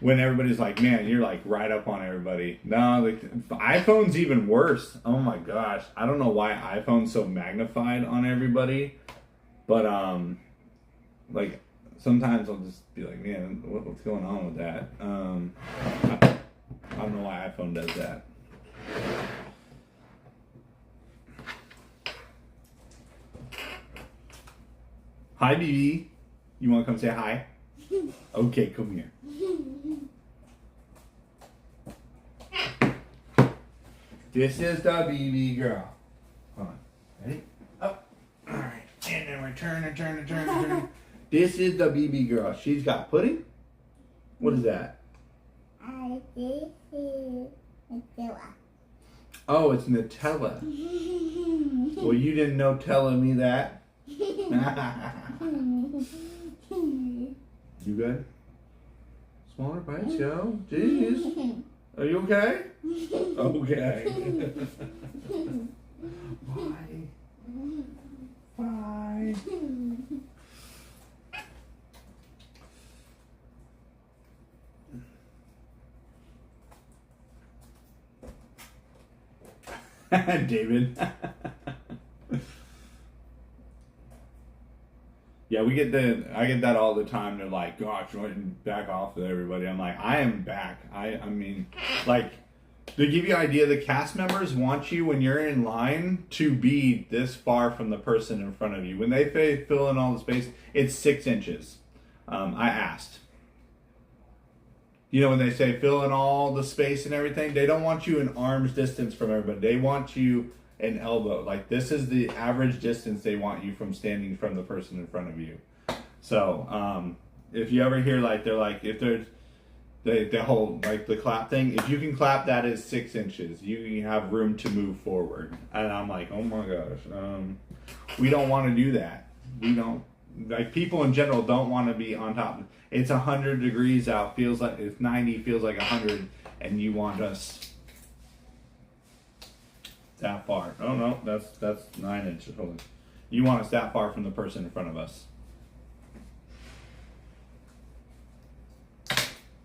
when everybody's like, man, you're like right up on everybody. No, like iPhone's even worse. Oh my gosh. I don't know why iPhone's so magnified on everybody. But like sometimes I'll just be like, man, what's going on with that? I don't know why iPhone does that. Hi, BB. You want to come say hi? Okay, come here. This is the BB girl. Hold on. Ready? Up. All right. And then we turn. This is the BB girl. She's got pudding. What is that? This is Nutella. Oh, it's Nutella. Well, you didn't know telling me that. You good? Smaller bites, yo. Jeez. Are you okay? Okay. Bye. Bye. David. Yeah, I get that all the time. They're like, gosh, back off with everybody. I'm like, I am back. I mean, like, to give you an idea, the cast members want you when you're in line to be this far from the person in front of you. When they fill in all the space, it's 6 inches. I asked. You know, when they say fill in all the space and everything, they don't want you in arm's distance from everybody. They want you an elbow. Like, this is the average distance they want you from standing from the person in front of you. So, if you ever hear, like, they're like, if there's the whole, like, the clap thing, if you can clap, that is 6 inches. You have room to move forward. And I'm like, oh my gosh. We don't want to do that. We don't. Like, people in general don't want to be on top. It's 100 degrees out. Feels like it's 90. Feels like 100, and you want us that far. Oh no, that's 9 inches. Hold on. You want us that far from the person in front of us.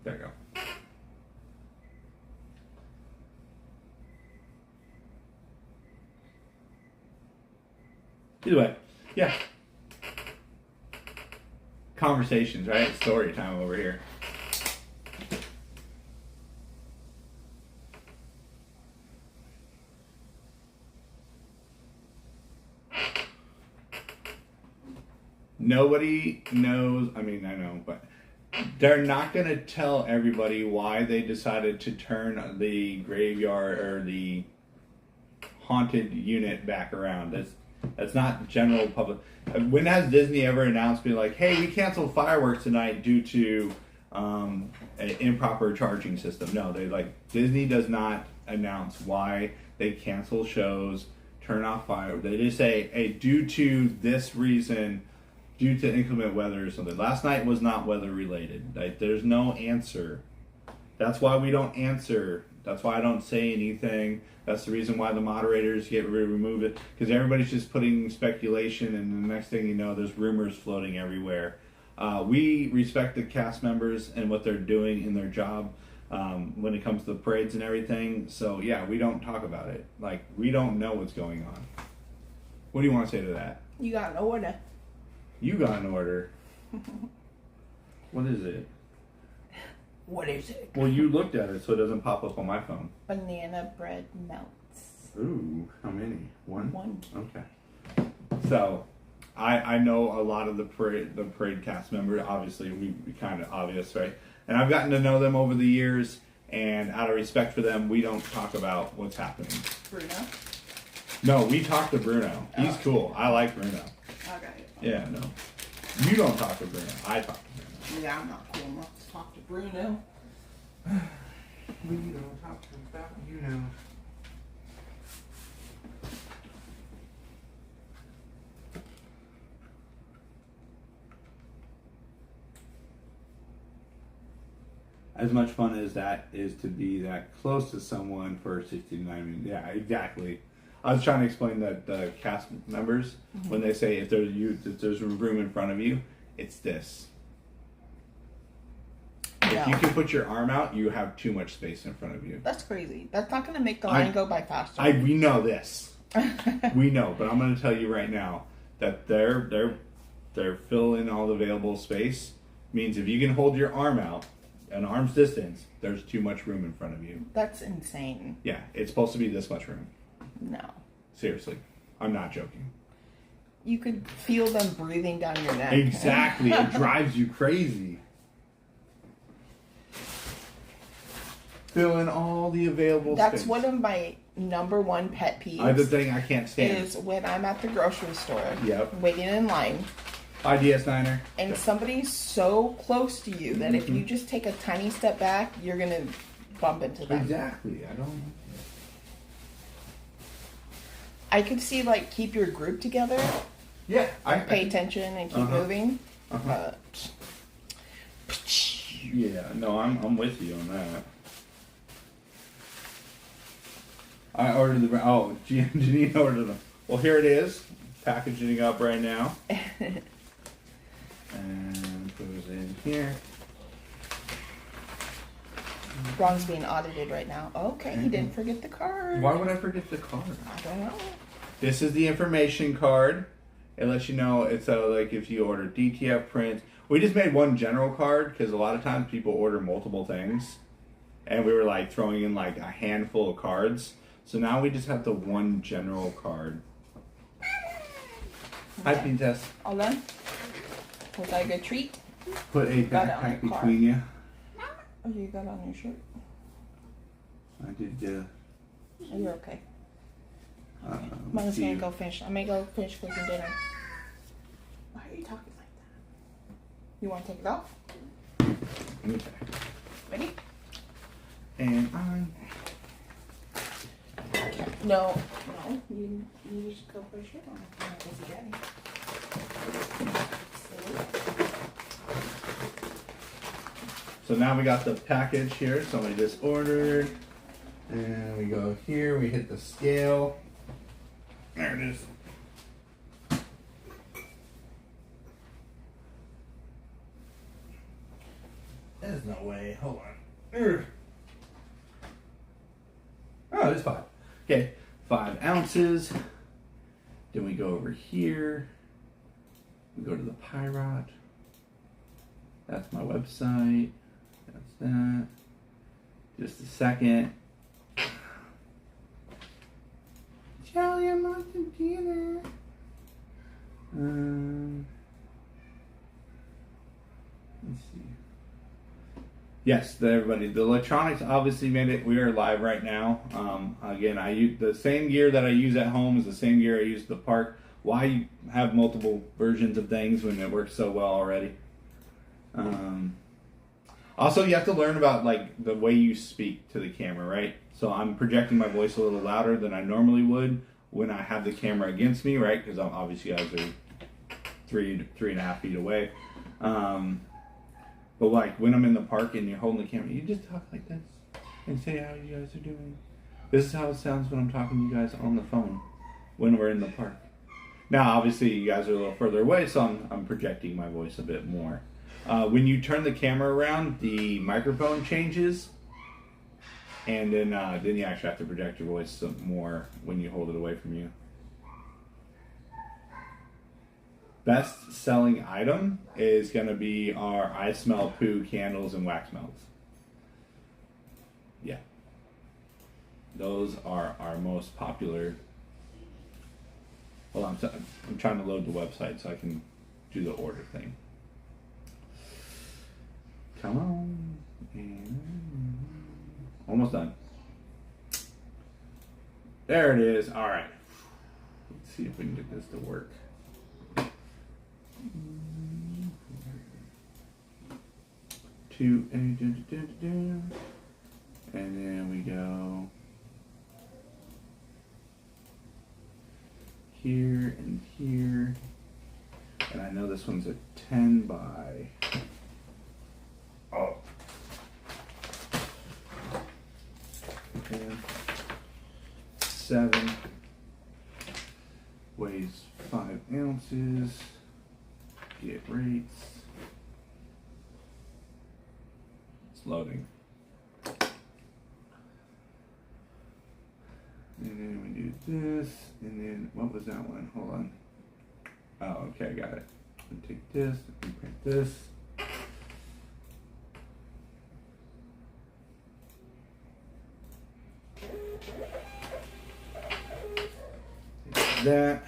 There you go. Either way, yeah. conversations, right? Story time over here. Nobody knows. I mean, I know, but they're not going to tell everybody why they decided to turn the graveyard or the haunted unit back around. That's not general public. When has Disney ever announced, be like, hey, we canceled fireworks tonight due to an improper charging system? No, Disney does not announce why they cancel shows, turn off fireworks. They just say, hey, due to this reason, due to inclement weather or something. Last night was not weather related. Like, there's no answer. That's why we don't answer. That's why I don't say anything. That's the reason why the moderators get removed it, because everybody's just putting speculation, and the next thing you know, there's rumors floating everywhere. We respect the cast members and what they're doing in their job when it comes to the parades and everything. So yeah, we don't talk about it. Like, we don't know what's going on. What do you want to say to that? You got an order. You got an order. What is it? What is it? Well, you looked at it so it doesn't pop up on my phone. Banana bread melts. Ooh, how many? One? One. Okay. So, I know a lot of the parade cast members. Obviously, we kind of obvious, right? And I've gotten to know them over the years, and out of respect for them, we don't talk about what's happening. Bruno? No, we talk to Bruno. He's cool. I like Bruno. Okay. Yeah, no. You don't talk to Bruno. I talk to Bruno. Yeah, I'm not cool enough to talk to Bruno. We don't talk about you know. As much fun as that is to be that close to someone for 69 minutes. Yeah, exactly. I was trying to explain that the cast members, when they say if there's room in front of you, it's this. Yeah. If you can put your arm out, you have too much space in front of you. That's crazy. That's not going to make the line go by faster. We know this. We know, but I'm going to tell you right now that they're filling all the available space. Means if you can hold your arm out an arm's distance, there's too much room in front of you. That's insane. Yeah, it's supposed to be this much room. No. Seriously, I'm not joking. You could feel them breathing down your neck. Exactly, it drives you crazy. Fill in all the available That's space. one of my number one pet peeves. Other thing I can't stand is when I'm at the grocery store, Yep. waiting in line, Hi, DS9er. and somebody's so close to you that if you just take a tiny step back, you're gonna bump into them. Exactly. I don't. I could see like keep your group together, Yeah, I pay attention and keep moving. But Yeah, no, I'm with you on that. I ordered the Janine ordered them. Well, here it is, packaging up right now, and goes in here. Ron's being audited right now. Okay, he didn't forget the card. Why would I forget the card? I don't know. This is the information card. It lets you know it's like if you order DTF prints. We just made one general card because a lot of times people order multiple things, and we were like throwing in like a handful of cards. So now we just have the one general card. Hi, Pintas. All done? Was that a good treat? Put a Got it on backpack your car. between you. Oh, you got on your shirt. I did. Oh, you're okay. Mama's gonna go finish. I'm gonna go finish cooking dinner. Why are you talking like that? You want to take it off? Okay. Ready? And I'm. No. You just go put your shirt on. I'm not busy daddy. So now we got the package here. Somebody just ordered. And we go here. We hit the scale. There it is. There's no way. Hold on. Urgh. Oh, it's 5. Okay, 5 ounces. Then we go over here. We go to the Pirate. That's my website. That's that. Just a second. Charlie, I'm on computer. Let's see. Yes, everybody. The electronics obviously made it. We are live right now. Again, I use the same gear that I use at home is the same gear I use at the park. Why have multiple versions of things when it works so well already? Also, you have to learn about like the way you speak to the camera, right? So I'm projecting my voice a little louder than I normally would when I have the camera against me, right? Because obviously you guys are 3.5 feet away. But like when I'm in the park and you're holding the camera, you just talk like this and say how you guys are doing. This is how it sounds when I'm talking to you guys on the phone when we're in the park. Now, obviously, you guys are a little further away, so I'm projecting my voice a bit more. When you turn the camera around, the microphone changes, and then you actually have to project your voice some more when you hold it away from you. Best selling item is going to be our I Smell Poo candles and wax melts. Yeah. Those are our most popular. Hold on, I'm trying to load the website so I can do the order thing. Come on. And almost done. There it is. All right. Let's see if we can get this to work. And then we go here and here, and I know this one's a 10 by 7, weighs 5 ounces. Get rates. It's loading. And then we do this, and then what was that one? Hold on. Oh, okay, I got it. And take this and print this. Take that.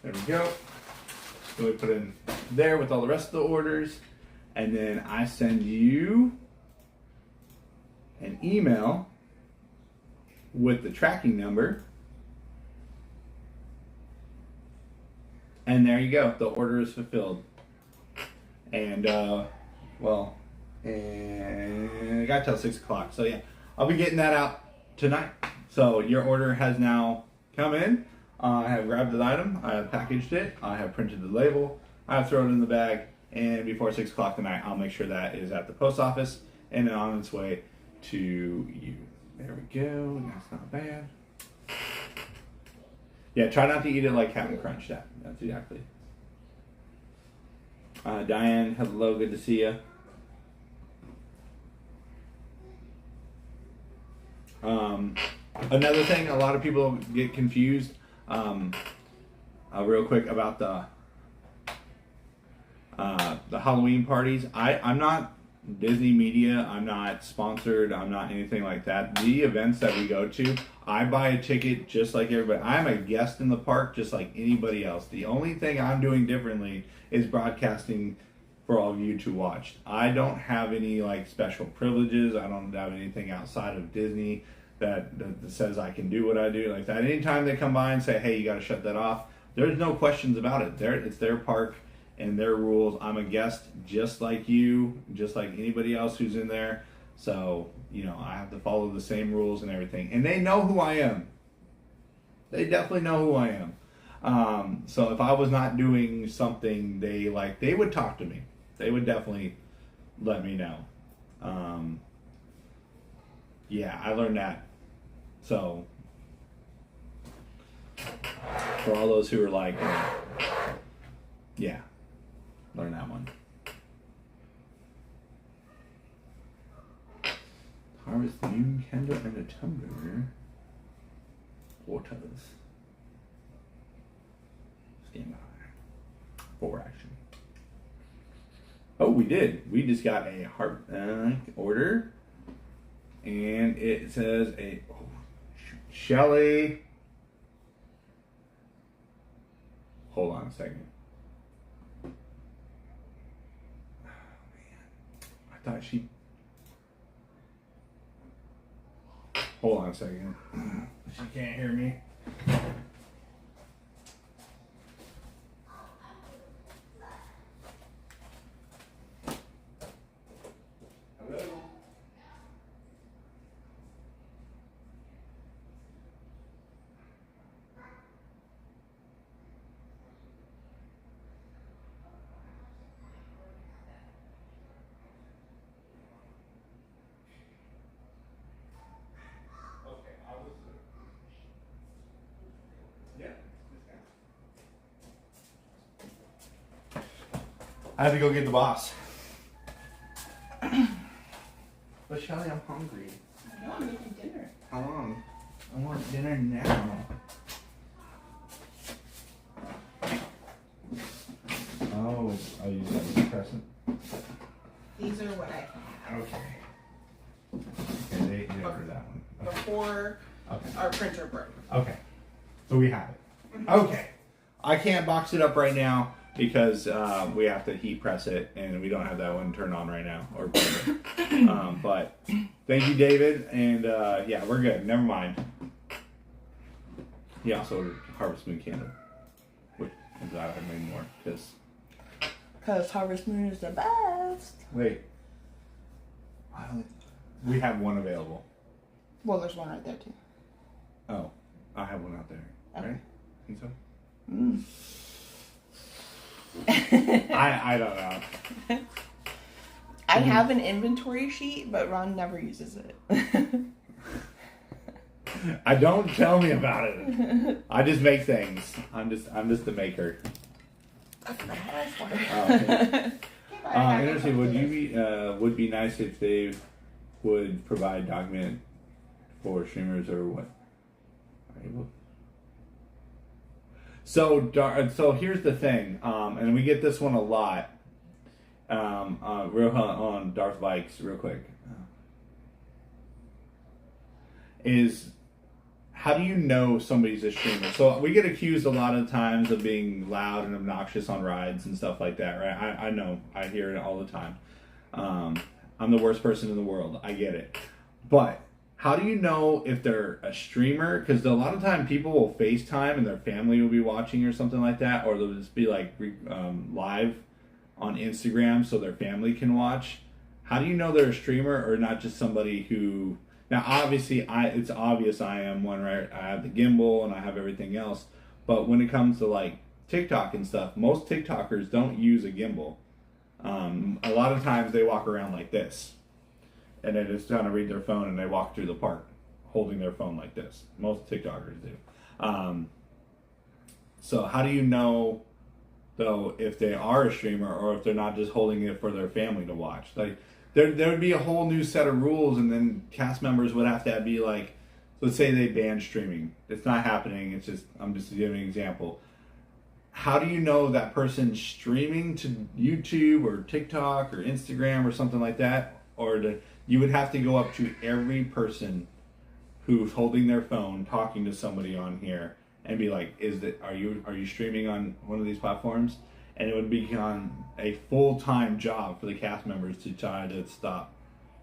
There we go. So we put in there with all the rest of the orders, and then I send you an email with the tracking number, and there you go. The order is fulfilled. And and I got till 6 o'clock. So yeah, I'll be getting that out tonight. So your order has now come in. I have grabbed the item, I have packaged it, I have printed the label, I have thrown it in the bag, and before 6 o'clock tonight, I'll make sure that is at the post office and on its way to you. There we go, that's not bad. Yeah, try not to eat it like Captain Crunch, that's exactly. Diane, hello, good to see you. Another thing, a lot of people get confused. Real quick about the Halloween parties. I'm not Disney Media. I'm not sponsored. I'm not anything like that. The events that we go to, I buy a ticket just like everybody. I'm a guest in the park just like anybody else. The only thing I'm doing differently is broadcasting for all of you to watch. I don't have any like special privileges. I don't have anything outside of Disney that says I can do what I do like that. Anytime they come by and say, hey, you got to shut that off, there's no questions about it. It's their park and their rules. I'm a guest just like you, just like anybody else who's in there. So, you know, I have to follow the same rules and everything. And they know who I am. They definitely know who I am. So if I was not doing something they would talk to me. They would definitely let me know. Yeah, I learned that. So, for all those who are like, yeah, learn that one. Harvest Moon candle and a tumbler. Waters. Stand by. For action. Oh, we did. We just got a heart order. And it says Shelly. Hold on a second. Oh, man. I thought she... Hold on a second. She can't hear me. Hello? I have to go get the boss. But Shelly, I'm hungry. I know, I'm making dinner. How long? I want dinner now. Oh, I'll use that as a present. These are what I have. Okay. Okay, they ordered that one. Okay. Before our printer broke. Okay. So we have it. Okay. I can't box it up right now because we have to heat press it, and we don't have that one turned on right now. Or but thank you, David, and yeah, we're good. Never mind. He also ordered Harvest Moon candle, which I'm glad I made more Because Harvest Moon is the best. Wait, we have one available. Well, there's one right there too. Oh, I have one out there. Okay. Right? Think so? Mm. I don't know. I have an inventory sheet, but Ron never uses it. I don't tell me about it. I just make things. I'm just the maker. That's not how I work. Oh, okay. Interesting. Would be nice if they would provide document for streamers or what? So here's the thing, and we get this one a lot. Real on Darth Bikes, real quick. Is how do you know somebody's a streamer? So we get accused a lot of times of being loud and obnoxious on rides and stuff like that, right? I know, I hear it all the time. I'm the worst person in the world. I get it, but how do you know if they're a streamer? Because a lot of time people will FaceTime and their family will be watching or something like that, or they'll just be like live on Instagram so their family can watch. How do you know they're a streamer or not just somebody who... Now, obviously, it's obvious I am one, right? I have the gimbal and I have everything else. But when it comes to like TikTok and stuff, most TikTokers don't use a gimbal. A lot of times they walk around like this. And they're just trying to read their phone and they walk through the park holding their phone like this. Most TikTokers do. So how do you know, though, if they are a streamer or if they're not just holding it for their family to watch? Like, there would be a whole new set of rules, and then cast members would have to be like, let's say they ban streaming. It's not happening. It's just, I'm just giving an example. How do you know that person's streaming to YouTube or TikTok or Instagram or something like that? You would have to go up to every person who's holding their phone talking to somebody on here and be like, are you streaming on one of these platforms? And it would become a full-time job for the cast members to try to stop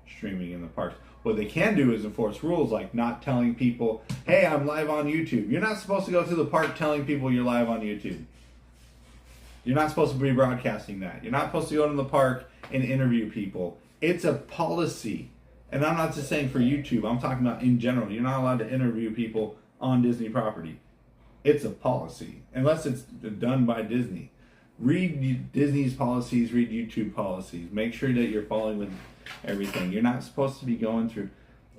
streaming in the parks. What they can do is enforce rules like not telling people, hey, I'm live on YouTube. You're not supposed to go to the park telling people you're live on YouTube. You're not supposed to be broadcasting that. You're not supposed to go to the park and interview people. It's a policy. And I'm not just saying for YouTube. I'm talking about in general. You're not allowed to interview people on Disney property. It's a policy. Unless it's done by Disney. Read Disney's policies. Read YouTube policies. Make sure that you're following with everything. You're not supposed to be going through,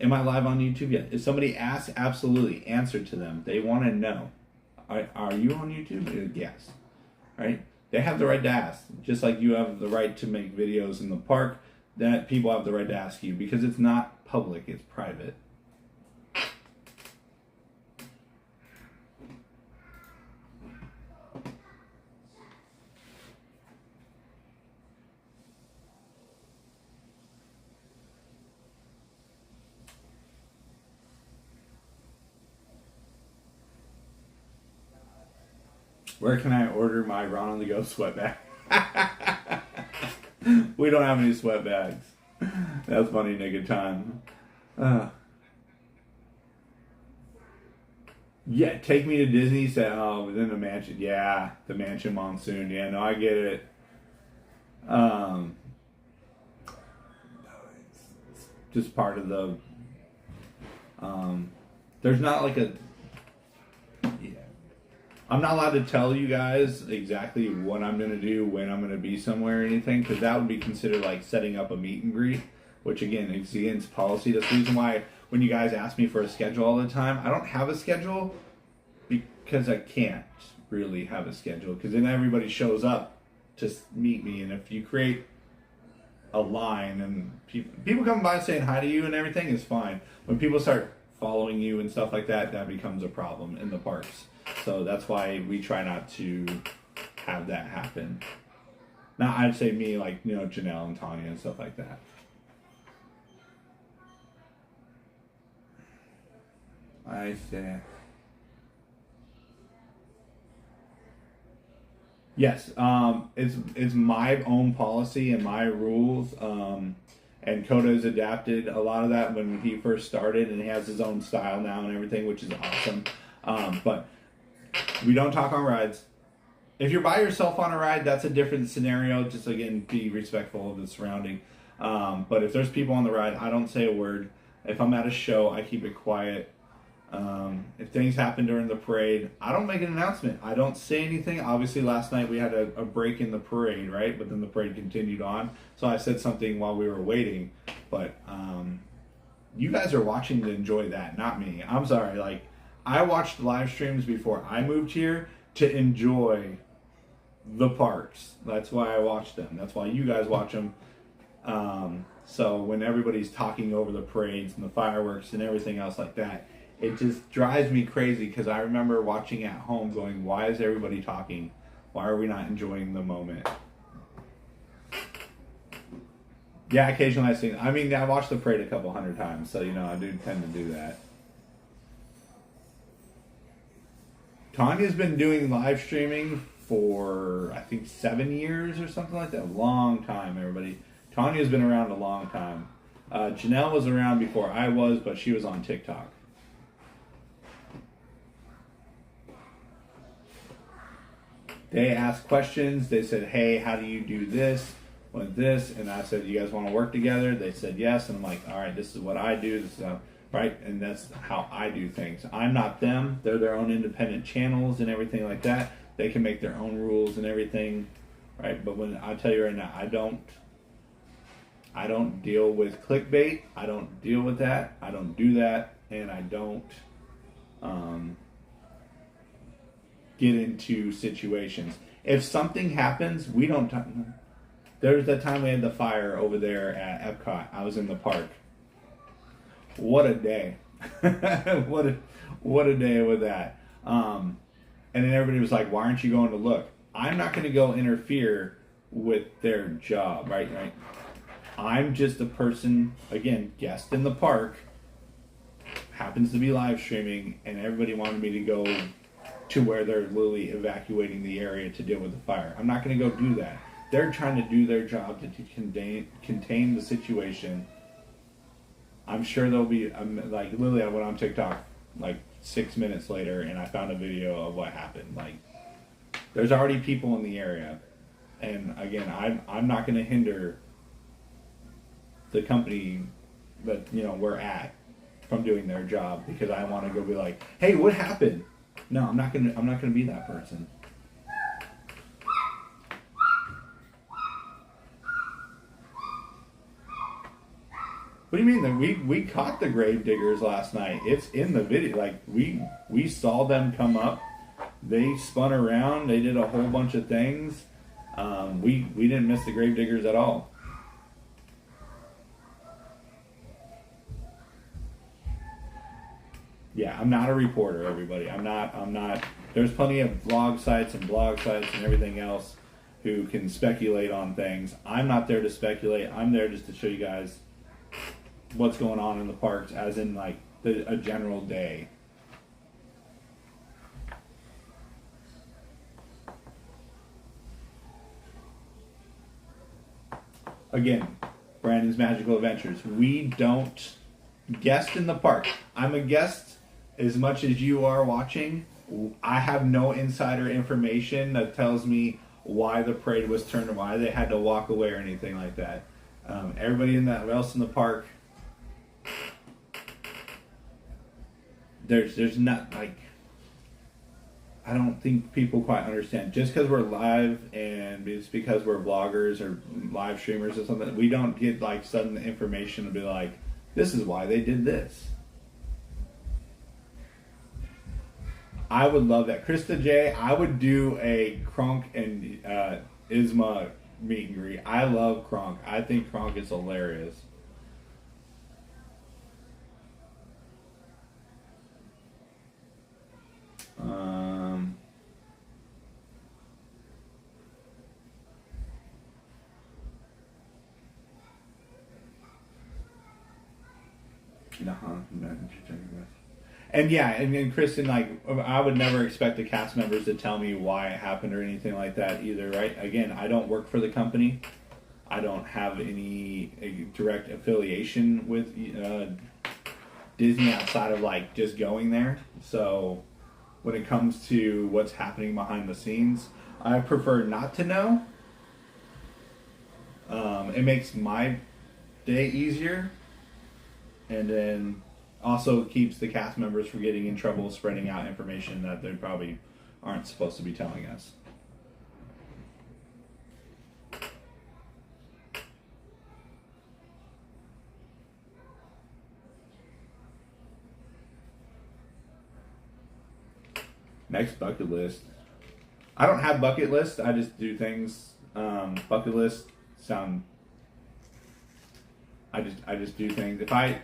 am I live on YouTube yet? If somebody asks, absolutely. Answer to them. They want to know. Are you on YouTube? Yes. Right? They have the right to ask. Just like you have the right to make videos in the park. that people have the right to ask you, because it's not public, it's private. Where can I order my Ron on the Go sweat bag? We don't have any sweat bags. That's funny, nigga time. Yeah, take me to Disney. Say, oh, within the mansion. Yeah, the mansion monsoon. Yeah, no, I get it. It's just part of the. There's not like a. Yeah. I'm not allowed to tell you guys exactly what I'm going to do, when I'm going to be somewhere or anything, because that would be considered like setting up a meet and greet, which again, is against policy. That's the reason why when you guys ask me for a schedule all the time, I don't have a schedule, because I can't really have a schedule, because then everybody shows up to meet me, and if you create a line and people come by saying hi to you and everything is fine. When people start following you and stuff like that, that becomes a problem in the parks. So that's why we try not to have that happen. Now, I'd say me, like, you know, Janelle and Tanya and stuff like that. I say. Yes, it's my own policy and my rules. And Koda's adapted a lot of that when he first started, and he has his own style now and everything, which is awesome. But we don't talk on rides. If you're by yourself on a ride, that's a different scenario. Just, again, be respectful of the surrounding. But if there's people on the ride, I don't say a word. If I'm at a show, I keep it quiet. If things happen during the parade, I don't make an announcement. I don't say anything. Obviously, last night we had a break in the parade, right? But then the parade continued on. So I said something while we were waiting. But you guys are watching to enjoy that, not me. I'm sorry. Like, I watched live streams before I moved here to enjoy the parks. That's why I watch them. That's why you guys watch them. So when everybody's talking over the parades and the fireworks and everything else like that, it just drives me crazy, because I remember watching at home going, why is everybody talking? Why are we not enjoying the moment? Yeah, occasionally I sing. I mean, I watched the parade a couple hundred times, so, you know, I do tend to do that. Tanya's been doing live streaming for, I think, 7 years or something like that. A long time, everybody. Tanya's been around a long time. Janelle was around before I was, but she was on TikTok. They asked questions. They said, hey, how do you do this with this? And I said, you guys want to work together? They said yes. And I'm like, all right, this is what I do. This is how, right? And that's how I do things. I'm not them. They're their own independent channels and everything like that. They can make their own rules and everything, right? But when I tell you right now, I don't deal with clickbait. I don't deal with that. I don't do that. And I don't get into situations. If something happens, we don't talk. There's that time we had the fire over there at Epcot. I was in the park. What a day. what a day with that. And then everybody was like, why aren't you going to look? I'm not going to go interfere with their job, right? I'm just a person, again, guest in the park, happens to be live streaming, and everybody wanted me to go to where they're literally evacuating the area to deal with the fire. I'm not going to go do that. They're trying to do their job to contain the situation. I'm sure there'll be, like, literally I went on TikTok like 6 minutes later and I found a video of what happened. Like, there's already people in the area. And again, I'm not going to hinder the company that, you know, we're at from doing their job because I want to go be like, hey, what happened? No, I'm not gonna be that person. What do you mean? That we caught the grave diggers last night. It's in the video. Like, we saw them come up. They spun around. They did a whole bunch of things. We didn't miss the grave diggers at all. Yeah, I'm not a reporter, everybody. I'm not. There's plenty of vlog sites and blog sites and everything else who can speculate on things. I'm not there to speculate. I'm there just to show you guys what's going on in the parks, as in like a general day. Again, Brandon's Magical Adventures. We don't guest in the park. I'm a guest as much as you are watching. I have no insider information that tells me why the parade was turned or why they had to walk away or anything like that. Everybody else in the park, there's not like, I don't think people quite understand. Just because we're live and it's because we're vloggers or live streamers or something, we don't get like sudden information to be like, this is why they did this. I would love that. Krista J, I would do a Kronk and Isma meet and greet. I love Kronk. I think Kronk is hilarious. And yeah, and Kristen, like, I would never expect the cast members to tell me why it happened or anything like that either, right? Again, I don't work for the company. I don't have any direct affiliation with Disney outside of like just going there. So when it comes to what's happening behind the scenes, I prefer not to know. It makes my day easier, and then also keeps the cast members from getting in trouble spreading out information that they probably aren't supposed to be telling us. Next bucket list. I don't have bucket lists. I just do things. Bucket list sound. I just do things. If I,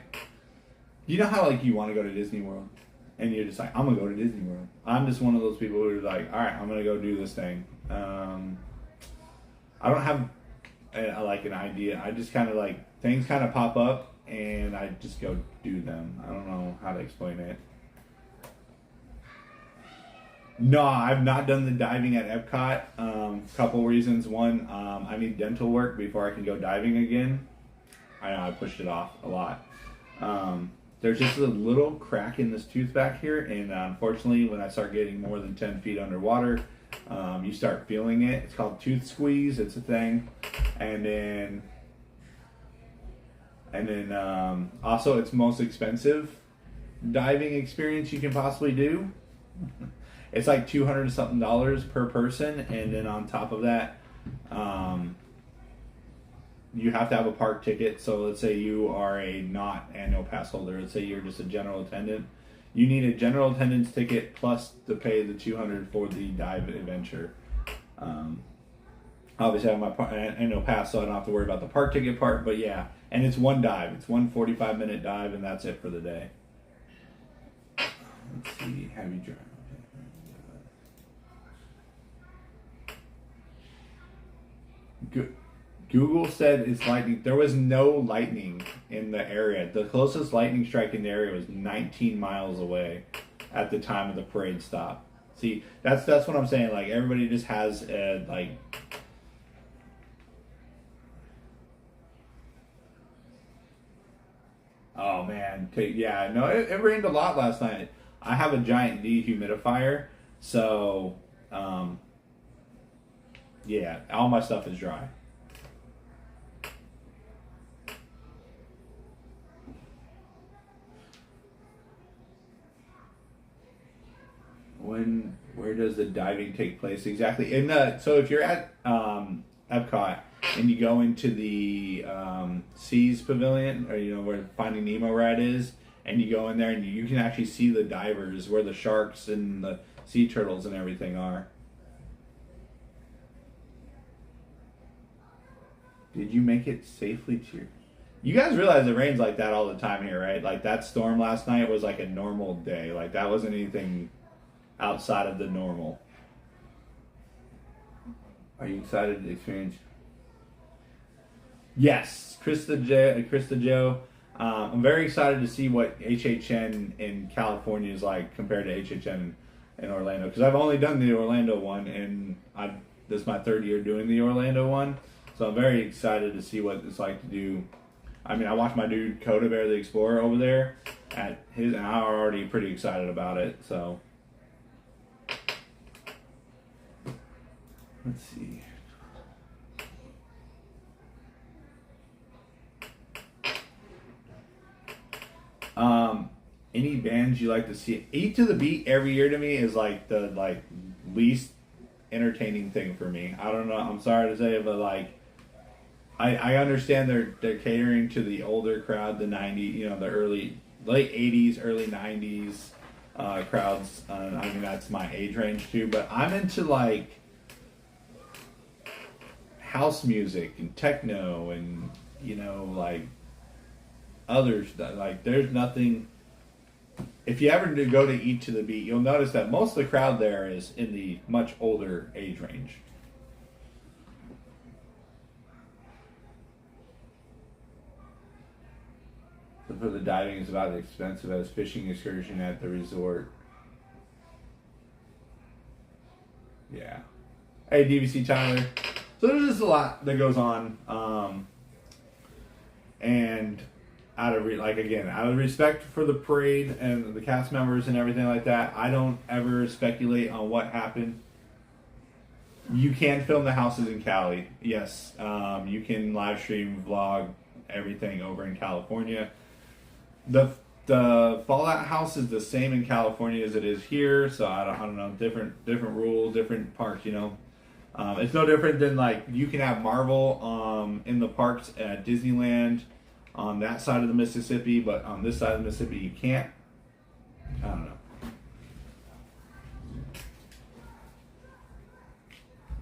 you know how like you want to go to Disney World, and you're just like, I'm gonna go to Disney World. I'm just one of those people who are like, all right, I'm gonna go do this thing. I don't have like an idea. I just kind of like things kind of pop up, and I just go do them. I don't know how to explain it. No, I've not done the diving at Epcot. Couple reasons. One, I need dental work before I can go diving again. I know I pushed it off a lot. There's just a little crack in this tooth back here, and unfortunately, when I start getting more than 10 feet underwater, you start feeling it. It's called tooth squeeze. It's a thing, and then also it's most expensive diving experience you can possibly do. It's like $200 something per person, and then on top of that, you have to have a park ticket. So let's say you are a not annual pass holder. Let's say you're just a general attendant. You need a general attendance ticket plus to pay the $200 for the dive adventure. Obviously, I have my annual pass, so I don't have to worry about the park ticket part. But yeah, and it's one dive. It's one 45-minute dive, and that's it for the day. Let's see. Heavy drive. Google said it's lightning. There was no lightning in the area. The closest lightning strike in the area was 19 miles away at the time of the parade stop. See, that's what I'm saying. Like, everybody just has like. Oh man, yeah, no, it rained a lot last night. I have a giant dehumidifier, so yeah, all my stuff is dry. Where does the diving take place exactly? So if you're at Epcot and you go into the Seas Pavilion, or where Finding Nemo ride is, and you go in there and you can actually see the divers where the sharks and the sea turtles and everything are. Did you make it safely to your... You guys realize it rains like that all the time here, right? Like that storm last night was like a normal day. Like that wasn't anything outside of the normal. Are you excited to experience? Yes, Krista Joe. I'm very excited to see what HHN in California is like compared to HHN in Orlando, because I've only done the Orlando one, and this is my third year doing the Orlando one, so I'm very excited to see what it's like to do. I mean, I watched my dude Coda Bear the Explorer over there at his, and I'm already pretty excited about it. So let's see. Any bands you like to see? Eat to the Beat every year to me is like the least entertaining thing for me. I don't know. I'm sorry to say it, but like I understand they're catering to the older crowd, the 90s, you know, the late 80s, early 90s crowds. I mean, that's my age range too. But I'm into like house music and techno and, you know, like others. Like there's nothing. If you ever do go to Eat to the Beat, you'll notice that most of the crowd there is in the much older age range. So for the diving is about as expensive as fishing excursion at the resort. Yeah. Hey, DVC Tyler. So there's just a lot that goes on. And out of respect for the parade and the cast members and everything like that, I don't ever speculate on what happened. You can film the houses in Cali, yes. You can live stream, vlog everything over in California. The Fallout house is the same in California as it is here, so I don't know, different rules, different parks, you know. It's no different than like you can have Marvel in the parks at Disneyland on that side of the Mississippi, but on this side of the Mississippi you can't. I don't know.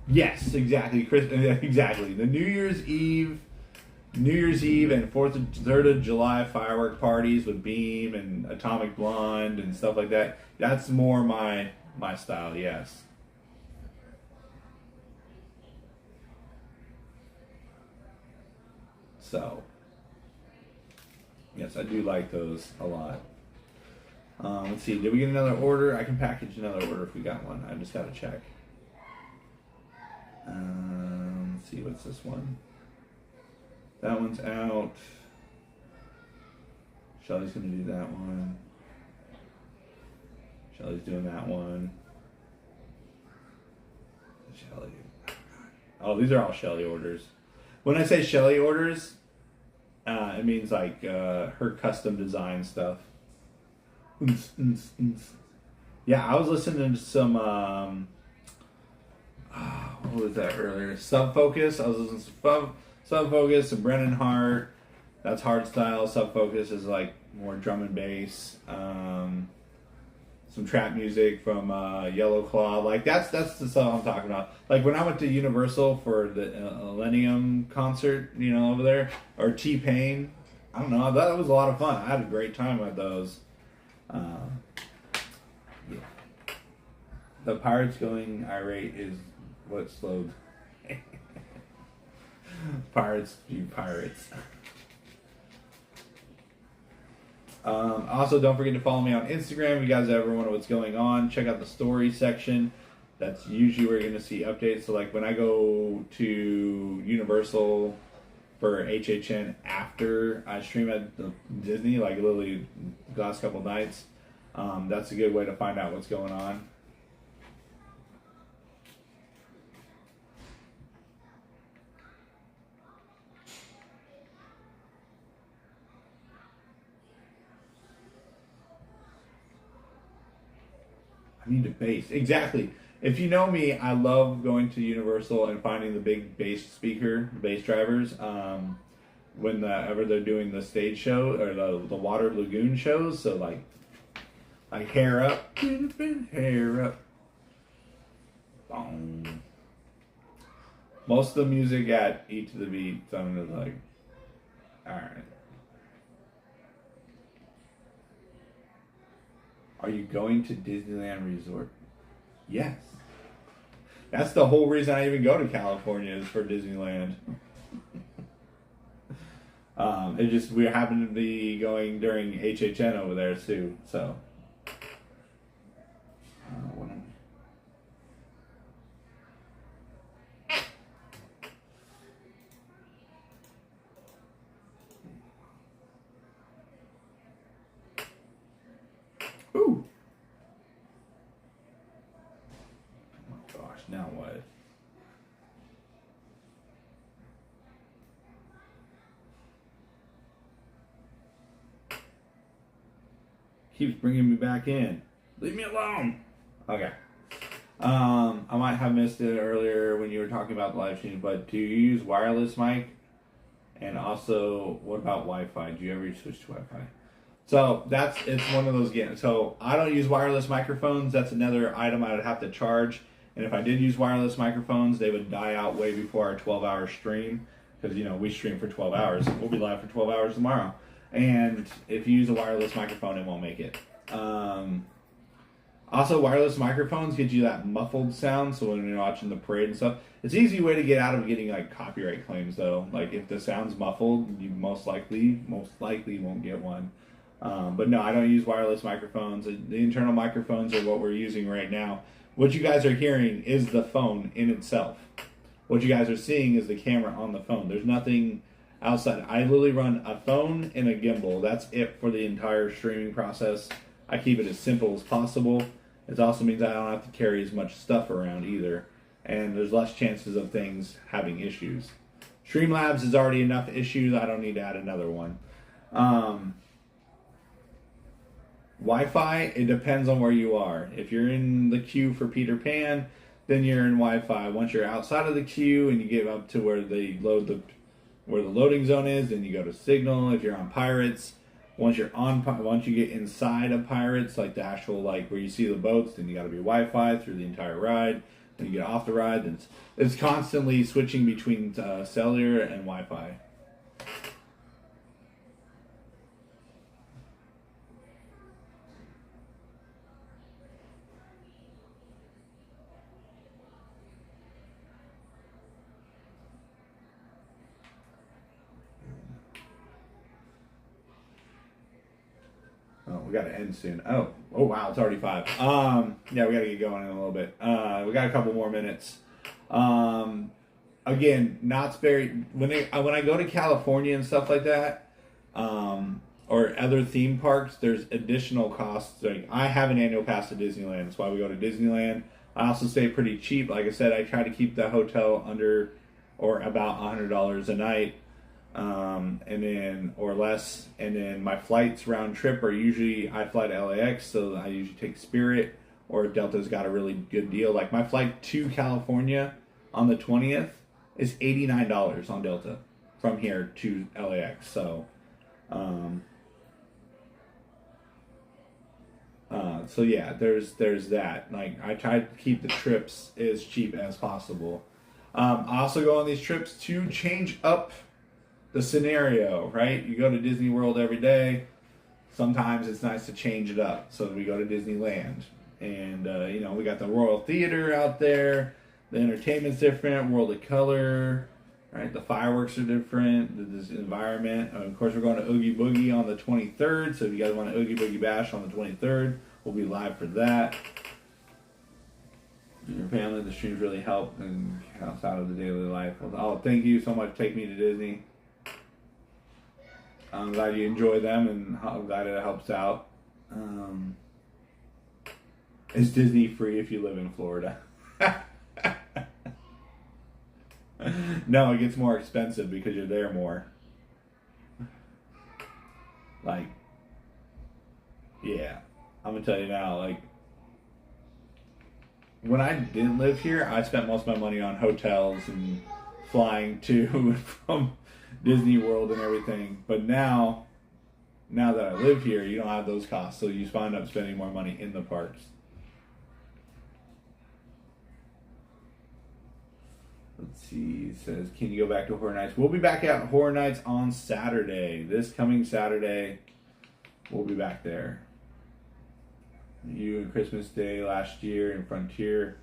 Yes, exactly, Chris. Exactly. The New Year's Eve and 3rd of July firework parties with Beam and Atomic Blonde and stuff like that. That's more my style. Yes. So. Yes, I do like those a lot. Let's see. Did we get another order? I can package another order if we got one. I just got to check. Let's see. What's this one? That one's out. Shelly's going to do that one. Shelly's doing that one. Shelly. Oh, these are all Shelly orders. When I say Shelly orders, it means like her custom design stuff. Yeah, I was listening to some. What was that earlier? Sub Focus. I was listening to Sub Focus and Brennan Hart. That's hardstyle. Sub Focus is like more drum and bass. Some trap music from Yellow Claw. Like that's the stuff I'm talking about. Like when I went to Universal for the Millennium concert, you know, over there, or T-Pain. I don't know. That was a lot of fun. I had a great time with those. Yeah. The Pirates going irate is what slowed. Pirates, you pirates. Also, don't forget to follow me on Instagram. If you guys ever wonder what's going on, check out the story section. That's usually where you're going to see updates. So, like, when I go to Universal for HHN after I stream at the Disney, like literally the last couple nights, that's a good way to find out what's going on. I need a bass. Exactly. If you know me, I love going to Universal and finding the big bass drivers. Whenever they're doing the stage show or the Water Lagoon shows. So like Hair Up. Hair Up. Boom. Most of the music at Eat to the Beat, I'm like, alright. Are you going to Disneyland Resort? Yes. That's the whole reason I even go to California is for Disneyland. It just, we happen to be going during HHN over there too, so. Ooh. Oh my gosh, now what? Keeps bringing me back in. Leave me alone. Okay. I might have missed it earlier when you were talking about the live stream, but do you use wireless mic? And also, what about Wi-Fi? Do you ever switch to Wi-Fi? So it's one of those games. So I don't use wireless microphones. That's another item I would have to charge. And if I did use wireless microphones, they would die out way before our 12-hour stream. Because, we stream for 12 hours. We'll be live for 12 hours tomorrow. And if you use a wireless microphone, it won't make it. Also, wireless microphones get you that muffled sound, so when you're watching the parade and stuff, it's an easy way to get out of getting like copyright claims though. Like if the sound's muffled, you most likely won't get one. But no, I don't use wireless microphones. The internal microphones are what we're using right now. What you guys are hearing is the phone in itself. What you guys are seeing is the camera on the phone. There's nothing outside. I literally run a phone and a gimbal. That's it for the entire streaming process. I keep it as simple as possible. It also means I don't have to carry as much stuff around either. And there's less chances of things having issues. Streamlabs is already enough issues. I don't need to add another one. Wi-Fi, it depends on where you are. If you're in the queue for Peter Pan, then you're in Wi-Fi. Once you're outside of the queue and you get up to where they load where the loading zone is, then you go to Signal. If you're on Pirates, once you get inside of Pirates, like the actual where you see the boats, then you got to be Wi-Fi through the entire ride. Then you get off the ride, then it's constantly switching between cellular and Wi-Fi. Oh, we got to end soon. Oh wow, it's already 5. Yeah, we got to get going in a little bit. We got a couple more minutes. Again, Knott's Berry. When I go to California and stuff like that, or other theme parks, there's additional costs. Like I have an annual pass to Disneyland. That's why we go to Disneyland. I also stay pretty cheap. Like I said, I try to keep the hotel under or about $100 a night. And then or less, and then my flights round trip are usually I fly to LAX, so I usually take Spirit, or if Delta's got a really good deal. Like my flight to California on the 20th is $89 on Delta from here to LAX. So, so yeah, there's that. Like I try to keep the trips as cheap as possible. I also go on these trips to change up the scenario, right? You go to Disney World every day. Sometimes it's nice to change it up. So we go to Disneyland. And, we got the Royal Theater out there. The entertainment's different. World of Color, right? The fireworks are different. This environment. Of course, we're going to Oogie Boogie on the 23rd. So if you guys want to Oogie Boogie Bash on the 23rd, we'll be live for that. Your family, the streams really help and outside of the daily life. Oh, thank you so much for taking me to Disney. I'm glad you enjoy them, and I'm glad it helps out. Is Disney free if you live in Florida? No, it gets more expensive because you're there more. Like, yeah, I'm gonna tell you now. Like, when I didn't live here, I spent most of my money on hotels and flying to and from Disney World and everything. But now that I live here, you don't have those costs, so you find up spending more money in the parks. Let's see, it says, can you go back to Horror Nights? We'll be back at Horror Nights on Saturday. This coming Saturday, we'll be back there. you and Christmas Day last year in Frontier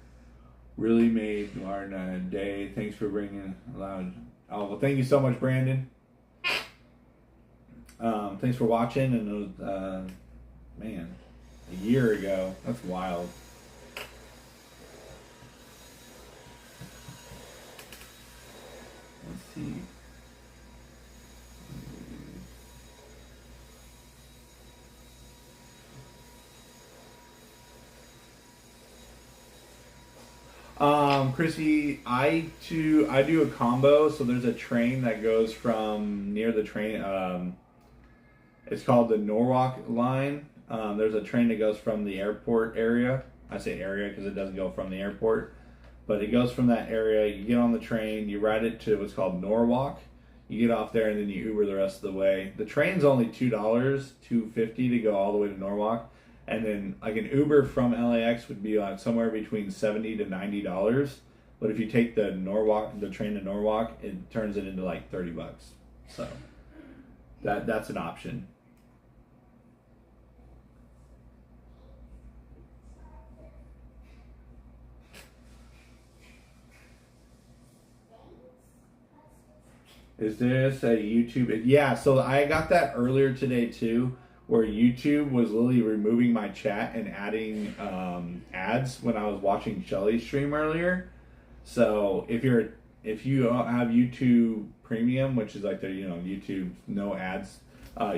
really made our day. Thanks for bringing loud. Oh, well, thank you so much, Brandon. Thanks for watching. And it was, man, a year ago. That's wild. Let's see. Chrissy, I do a combo. So there's a train that goes from near the train. It's called the Norwalk line. There's a train that goes from the airport area. I say area because it doesn't go from the airport, but it goes from that area. You get on the train, you ride it to what's called Norwalk. You get off there and then you Uber the rest of the way. The train's only $2.50 to go all the way to Norwalk. And then like an Uber from LAX would be like somewhere between $70 to $90. But if you take the train to Norwalk, it turns it into like $30. So that's an option. Is this a YouTube? Yeah, so I got that earlier today too, where YouTube was literally removing my chat and adding ads when I was watching Shelly's stream earlier. So if you have YouTube Premium, which is like the YouTube no ads,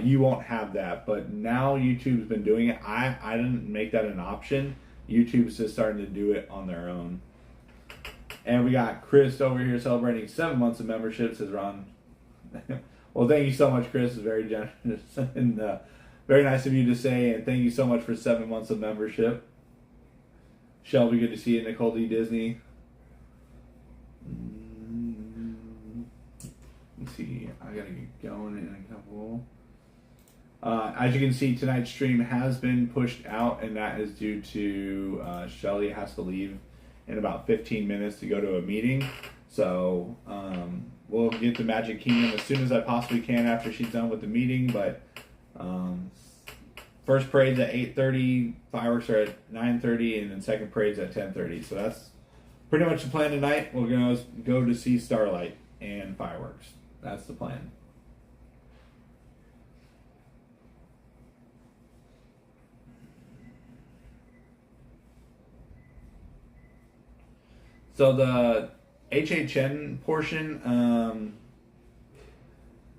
you won't have that. But now YouTube's been doing it. I didn't make that an option. YouTube's just starting to do it on their own. And we got Chris over here celebrating 7 months of membership, says Ron. Well, thank you so much, Chris. It's very generous and very nice of you to say. And thank you so much for 7 months of membership. Shelby, good to see you. Nicole D. Disney. Let's see. I got to get going in a couple. As you can see, tonight's stream has been pushed out, and that is due to Shelly has to leave in about 15 minutes to go to a meeting. So we'll get to Magic Kingdom as soon as I possibly can after she's done with the meeting. But first parade's at 8:30, fireworks are at 9:30, and then second parade's at 10:30. So that's pretty much the plan tonight. We're going to go to see Starlight and fireworks. That's the plan. So the HHN portion,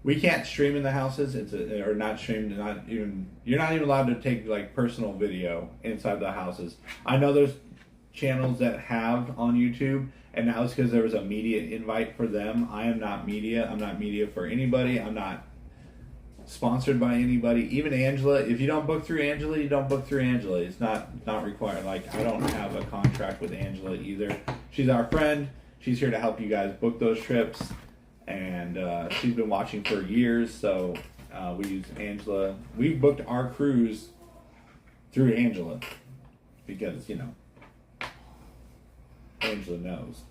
we can't stream in the houses. Or not streamed. You're not even allowed to take like personal video inside the houses. I know there's channels that have on YouTube, and that was because there was a media invite for them. I am not media. I'm not media for anybody. I'm not sponsored by anybody. Even Angela, if you don't book through Angela, you don't book through Angela. It's not required. Like, I don't have a contract with Angela either. She's our friend. She's here to help you guys book those trips, and she's been watching for years. So we use Angela. We booked our cruise through Angela because Angela knows.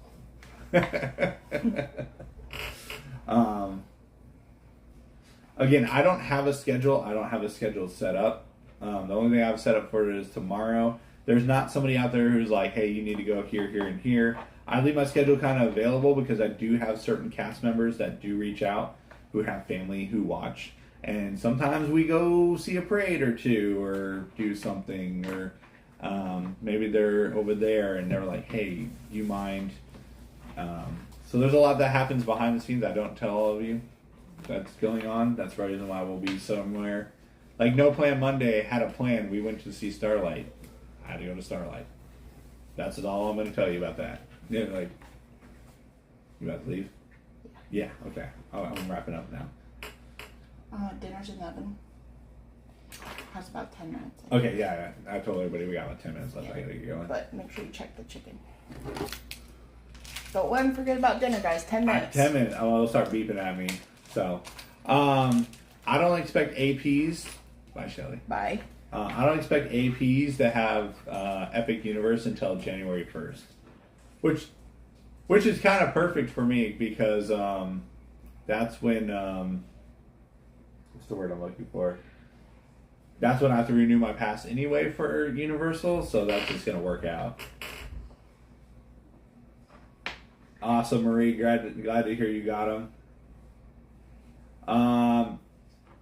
Again, I don't have a schedule. I don't have a schedule set up. The only thing I have set up for it is tomorrow. There's not somebody out there who's like, hey, you need to go here, here, and here. I leave my schedule kind of available because I do have certain cast members that do reach out who have family who watch. And sometimes we go see a parade or two or do something, or maybe they're over there and they're like, hey, you mind? So there's a lot that happens behind the scenes I don't tell all of you that's going on. That's the reason why we'll be somewhere. Like No Plan Monday had a plan. We went to see Starlight. I had to go to Starlight. That's all I'm going to tell you about that. Yeah, like, you about to leave? Yeah, okay. Oh, I'm wrapping up now. Dinner's 11. Has about 10 minutes. Okay, yeah. I told everybody we got about 10 minutes left. Yeah. I gotta get going. But make sure you check the chicken. Don't let them forget about dinner, guys. 10 minutes. 10 minutes. Oh, they'll start beeping at me. So, I don't expect APs. Bye, Shelly. Bye. I don't expect APs to have Epic Universe until January 1st. Which is kind of perfect for me because that's when what's the word I'm looking for? that's when I have to renew my pass anyway for Universal, so that's just gonna work out. Awesome, Marie. Glad to hear you got them.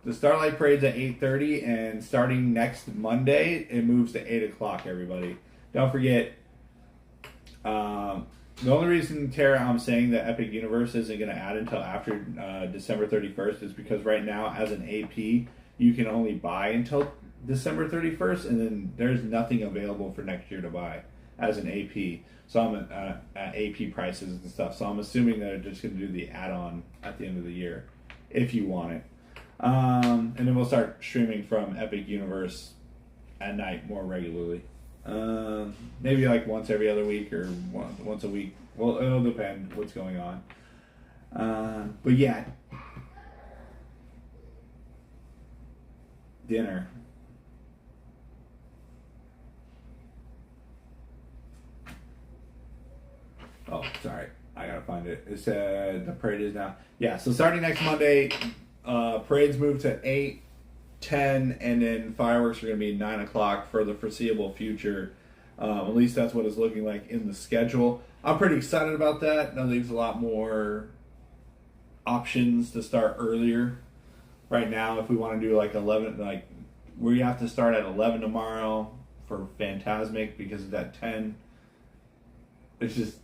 The Starlight Parade's at 8:30, and starting next Monday, it moves to 8 o'clock, everybody. Don't forget, the only reason, Tara, I'm saying that Epic Universe isn't going to add until after December 31st is because right now, as an AP, you can only buy until December 31st, and then there's nothing available for next year to buy as an AP. So I'm at AP prices and stuff. So I'm assuming that they're just going to do the add-on at the end of the year, if you want it. And then we'll start streaming from Epic Universe at night more regularly. Maybe like once every other week or once a week. Well, it'll depend what's going on. But yeah. Dinner. Oh, sorry. I gotta find it. It said the parade is now. Yeah, so starting next Monday, parades move to 8, 10, and then fireworks are going to be 9 o'clock for the foreseeable future. At least that's what it's looking like in the schedule. I'm pretty excited about that. Now there's a lot more options to start earlier. Right now, if we want to do like 11, like we have to start at 11 tomorrow for Phantasmic because it's at 10. It's just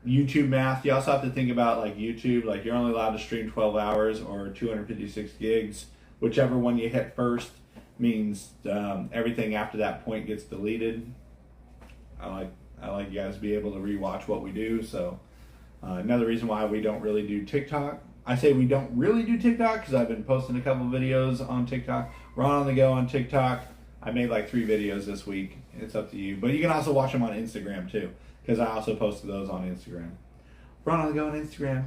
YouTube math. You also have to think about like YouTube, like you're only allowed to stream 12 hours or 256 gigs. Whichever one you hit first means everything after that point gets deleted. I like you guys to be able to rewatch what we do. So another reason why we don't really do TikTok. I say we don't really do TikTok because I've been posting a couple videos on TikTok. Ron on the Go on TikTok. I made like 3 videos this week. It's up to you. But you can also watch them on Instagram too, because I also posted those on Instagram. Ron on the Go on Instagram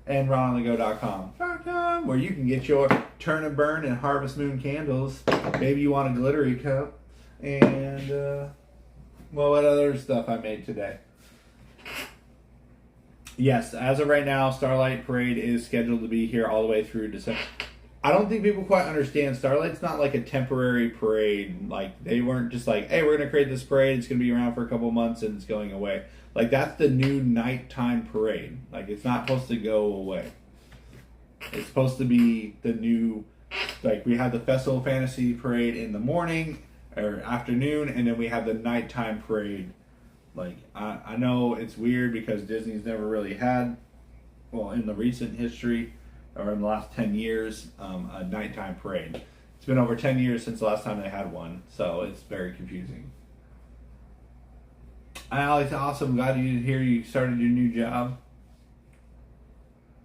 and rononthego.com, where you can get your Turn and Burn and Harvest Moon candles. Maybe you want a glittery cup. And, well, what other stuff I made today? Yes, as of right now, Starlight Parade is scheduled to be here all the way through December. I don't think people quite understand. Starlight's not like a temporary parade. Like, they weren't just like, hey, we're going to create this parade. It's going to be around for a couple months and it's going away. Like, that's the new nighttime parade. Like, it's not supposed to go away. It's supposed to be the new, like, we have the Festival Fantasy Parade in the morning or afternoon, and then we have the nighttime parade. Like, I know it's weird because Disney's never really had, well, in the recent history, or in the last 10 years, a nighttime parade. It's been over 10 years since the last time they had one, so it's very confusing. Alex, awesome. Glad to hear you started your new job.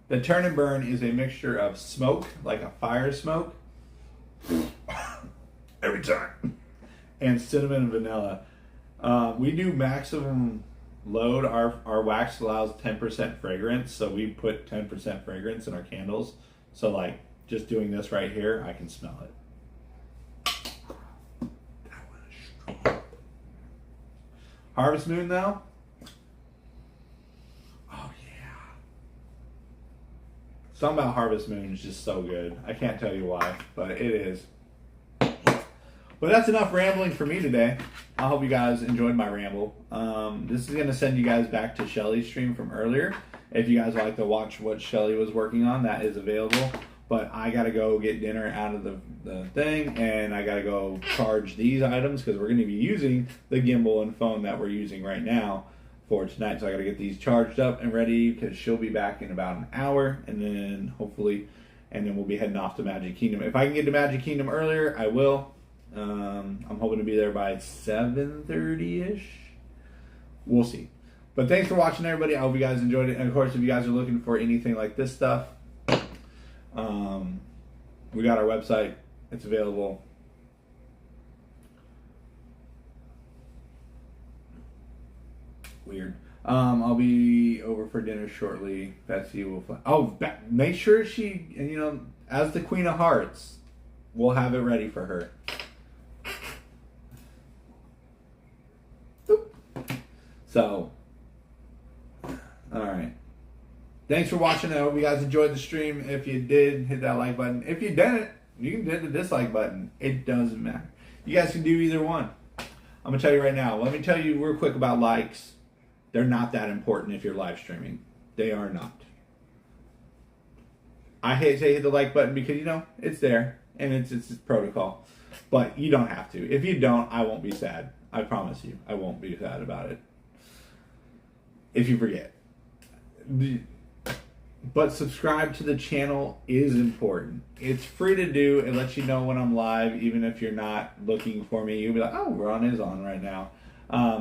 The Turn and Burn is a mixture of smoke, like a fire smoke, every time, and cinnamon and vanilla. We do maximum load. Our wax allows 10% fragrance, so we put 10% fragrance in our candles. So like just doing this right here, I can smell it. That one is strong. Harvest Moon though? Oh yeah. Something about Harvest Moon is just so good. I can't tell you why, but it is. But that's enough rambling for me today. I hope you guys enjoyed my ramble. This is going to send you guys back to Shelly's stream from earlier. If you guys like to watch what Shelly was working on, that is available. But I got to go get dinner out of the thing, and I got to go charge these items because we're going to be using the gimbal and phone that we're using right now for tonight. So I got to get these charged up and ready because she'll be back in about an hour, and then hopefully, and then we'll be heading off to Magic Kingdom. If I can get to Magic Kingdom earlier, I will. I'm hoping to be there by 7:30-ish. We'll see. But thanks for watching, everybody. I hope you guys enjoyed it. And, of course, if you guys are looking for anything like this stuff, we got our website. It's available. Weird. I'll be over for dinner shortly. Betsy will fly. Oh, make sure she, you know, as the Queen of Hearts, we'll have it ready for her. So, alright. Thanks for watching. I hope you guys enjoyed the stream. If you did, hit that like button. If you didn't, you can hit the dislike button. It doesn't matter. You guys can do either one. I'm going to tell you right now. Let me tell you real quick about likes. They're not that important if you're live streaming. They are not. I hate to hit the like button because, you know, it's there and it's protocol. But you don't have to. If you don't, I won't be sad. I promise you. I won't be sad about it. If you forget. But subscribe to the channel is important. It's free to do. It lets you know when I'm live, even if you're not looking for me. You'll be like, oh, Ron is on right now.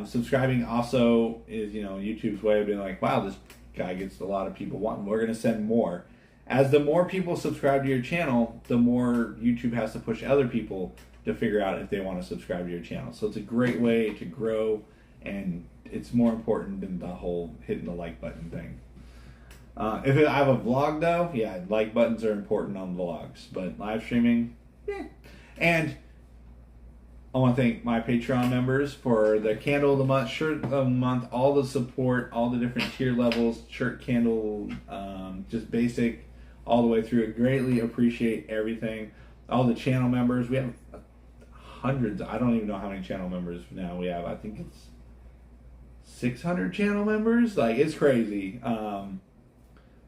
Subscribing also is, you know, YouTube's way of being like, wow, this guy gets a lot of people wanting. We're going to send more. As the more people subscribe to your channel, the more YouTube has to push other people to figure out if they want to subscribe to your channel. So it's a great way to grow, and it's more important than the whole hitting the like button thing. If I have a vlog though, yeah, like buttons are important on vlogs, but live streaming, yeah. And I want to thank my Patreon members for the candle of the month, shirt of the month, all the support, all the different tier levels, shirt, candle, just basic, all the way through. I greatly appreciate everything. All the channel members, we have hundreds. I don't even know how many channel members now we have. I think it's 600 channel members. Like, it's crazy.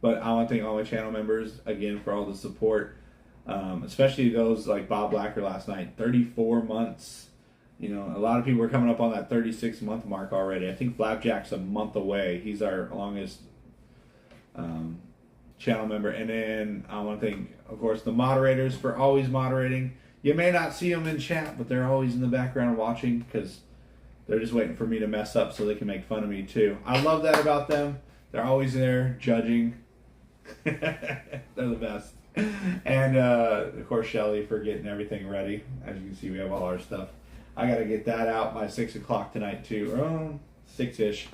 But I want to thank all my channel members again for all the support, especially those like Bob Blacker last night. 34 months. You know, a lot of people are coming up on that 36-month mark already. I think Flapjack's a month away. He's our longest channel member. And then I want to thank, of course, the moderators for always moderating. You may not see them in chat, but they're always in the background watching because they're just waiting for me to mess up so they can make fun of me too. I love that about them. They're always there judging. They're the best. And of course Shelly for getting everything ready. As you can see, we have all our stuff. I gotta get that out by 6 o'clock tonight too, or 6-ish,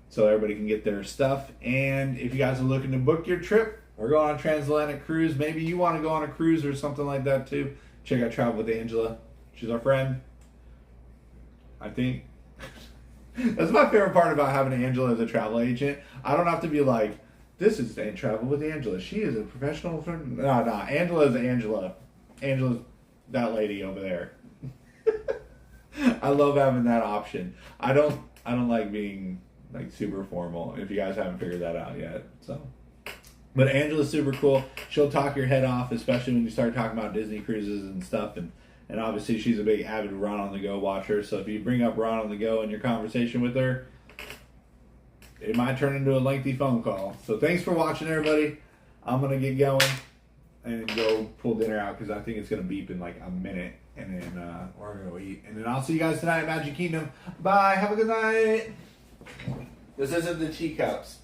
so everybody can get their stuff. And if you guys are looking to book your trip or go on a transatlantic cruise, maybe you want to go on a cruise or something like that too, check out Travel with Angela. She's our friend, I think. That's my favorite part about having Angela as a travel agent. I don't have to be like, this is Travel with Angela. She is a professional friend. No, Angela is Angela. Angela's that lady over there. I love having that option. I don't like being like super formal, if you guys haven't figured that out yet. So, but Angela's super cool. She'll talk your head off, especially when you start talking about Disney cruises and stuff. And obviously she's a big avid Ron on the Go watcher. So if you bring up Ron on the Go in your conversation with her, it might turn into a lengthy phone call. So thanks for watching, everybody. I'm going to get going and go pull dinner out because I think it's going to beep in like a minute. And then we're going to go eat. And then I'll see you guys tonight at Magic Kingdom. Bye. Have a good night. This isn't the teacups.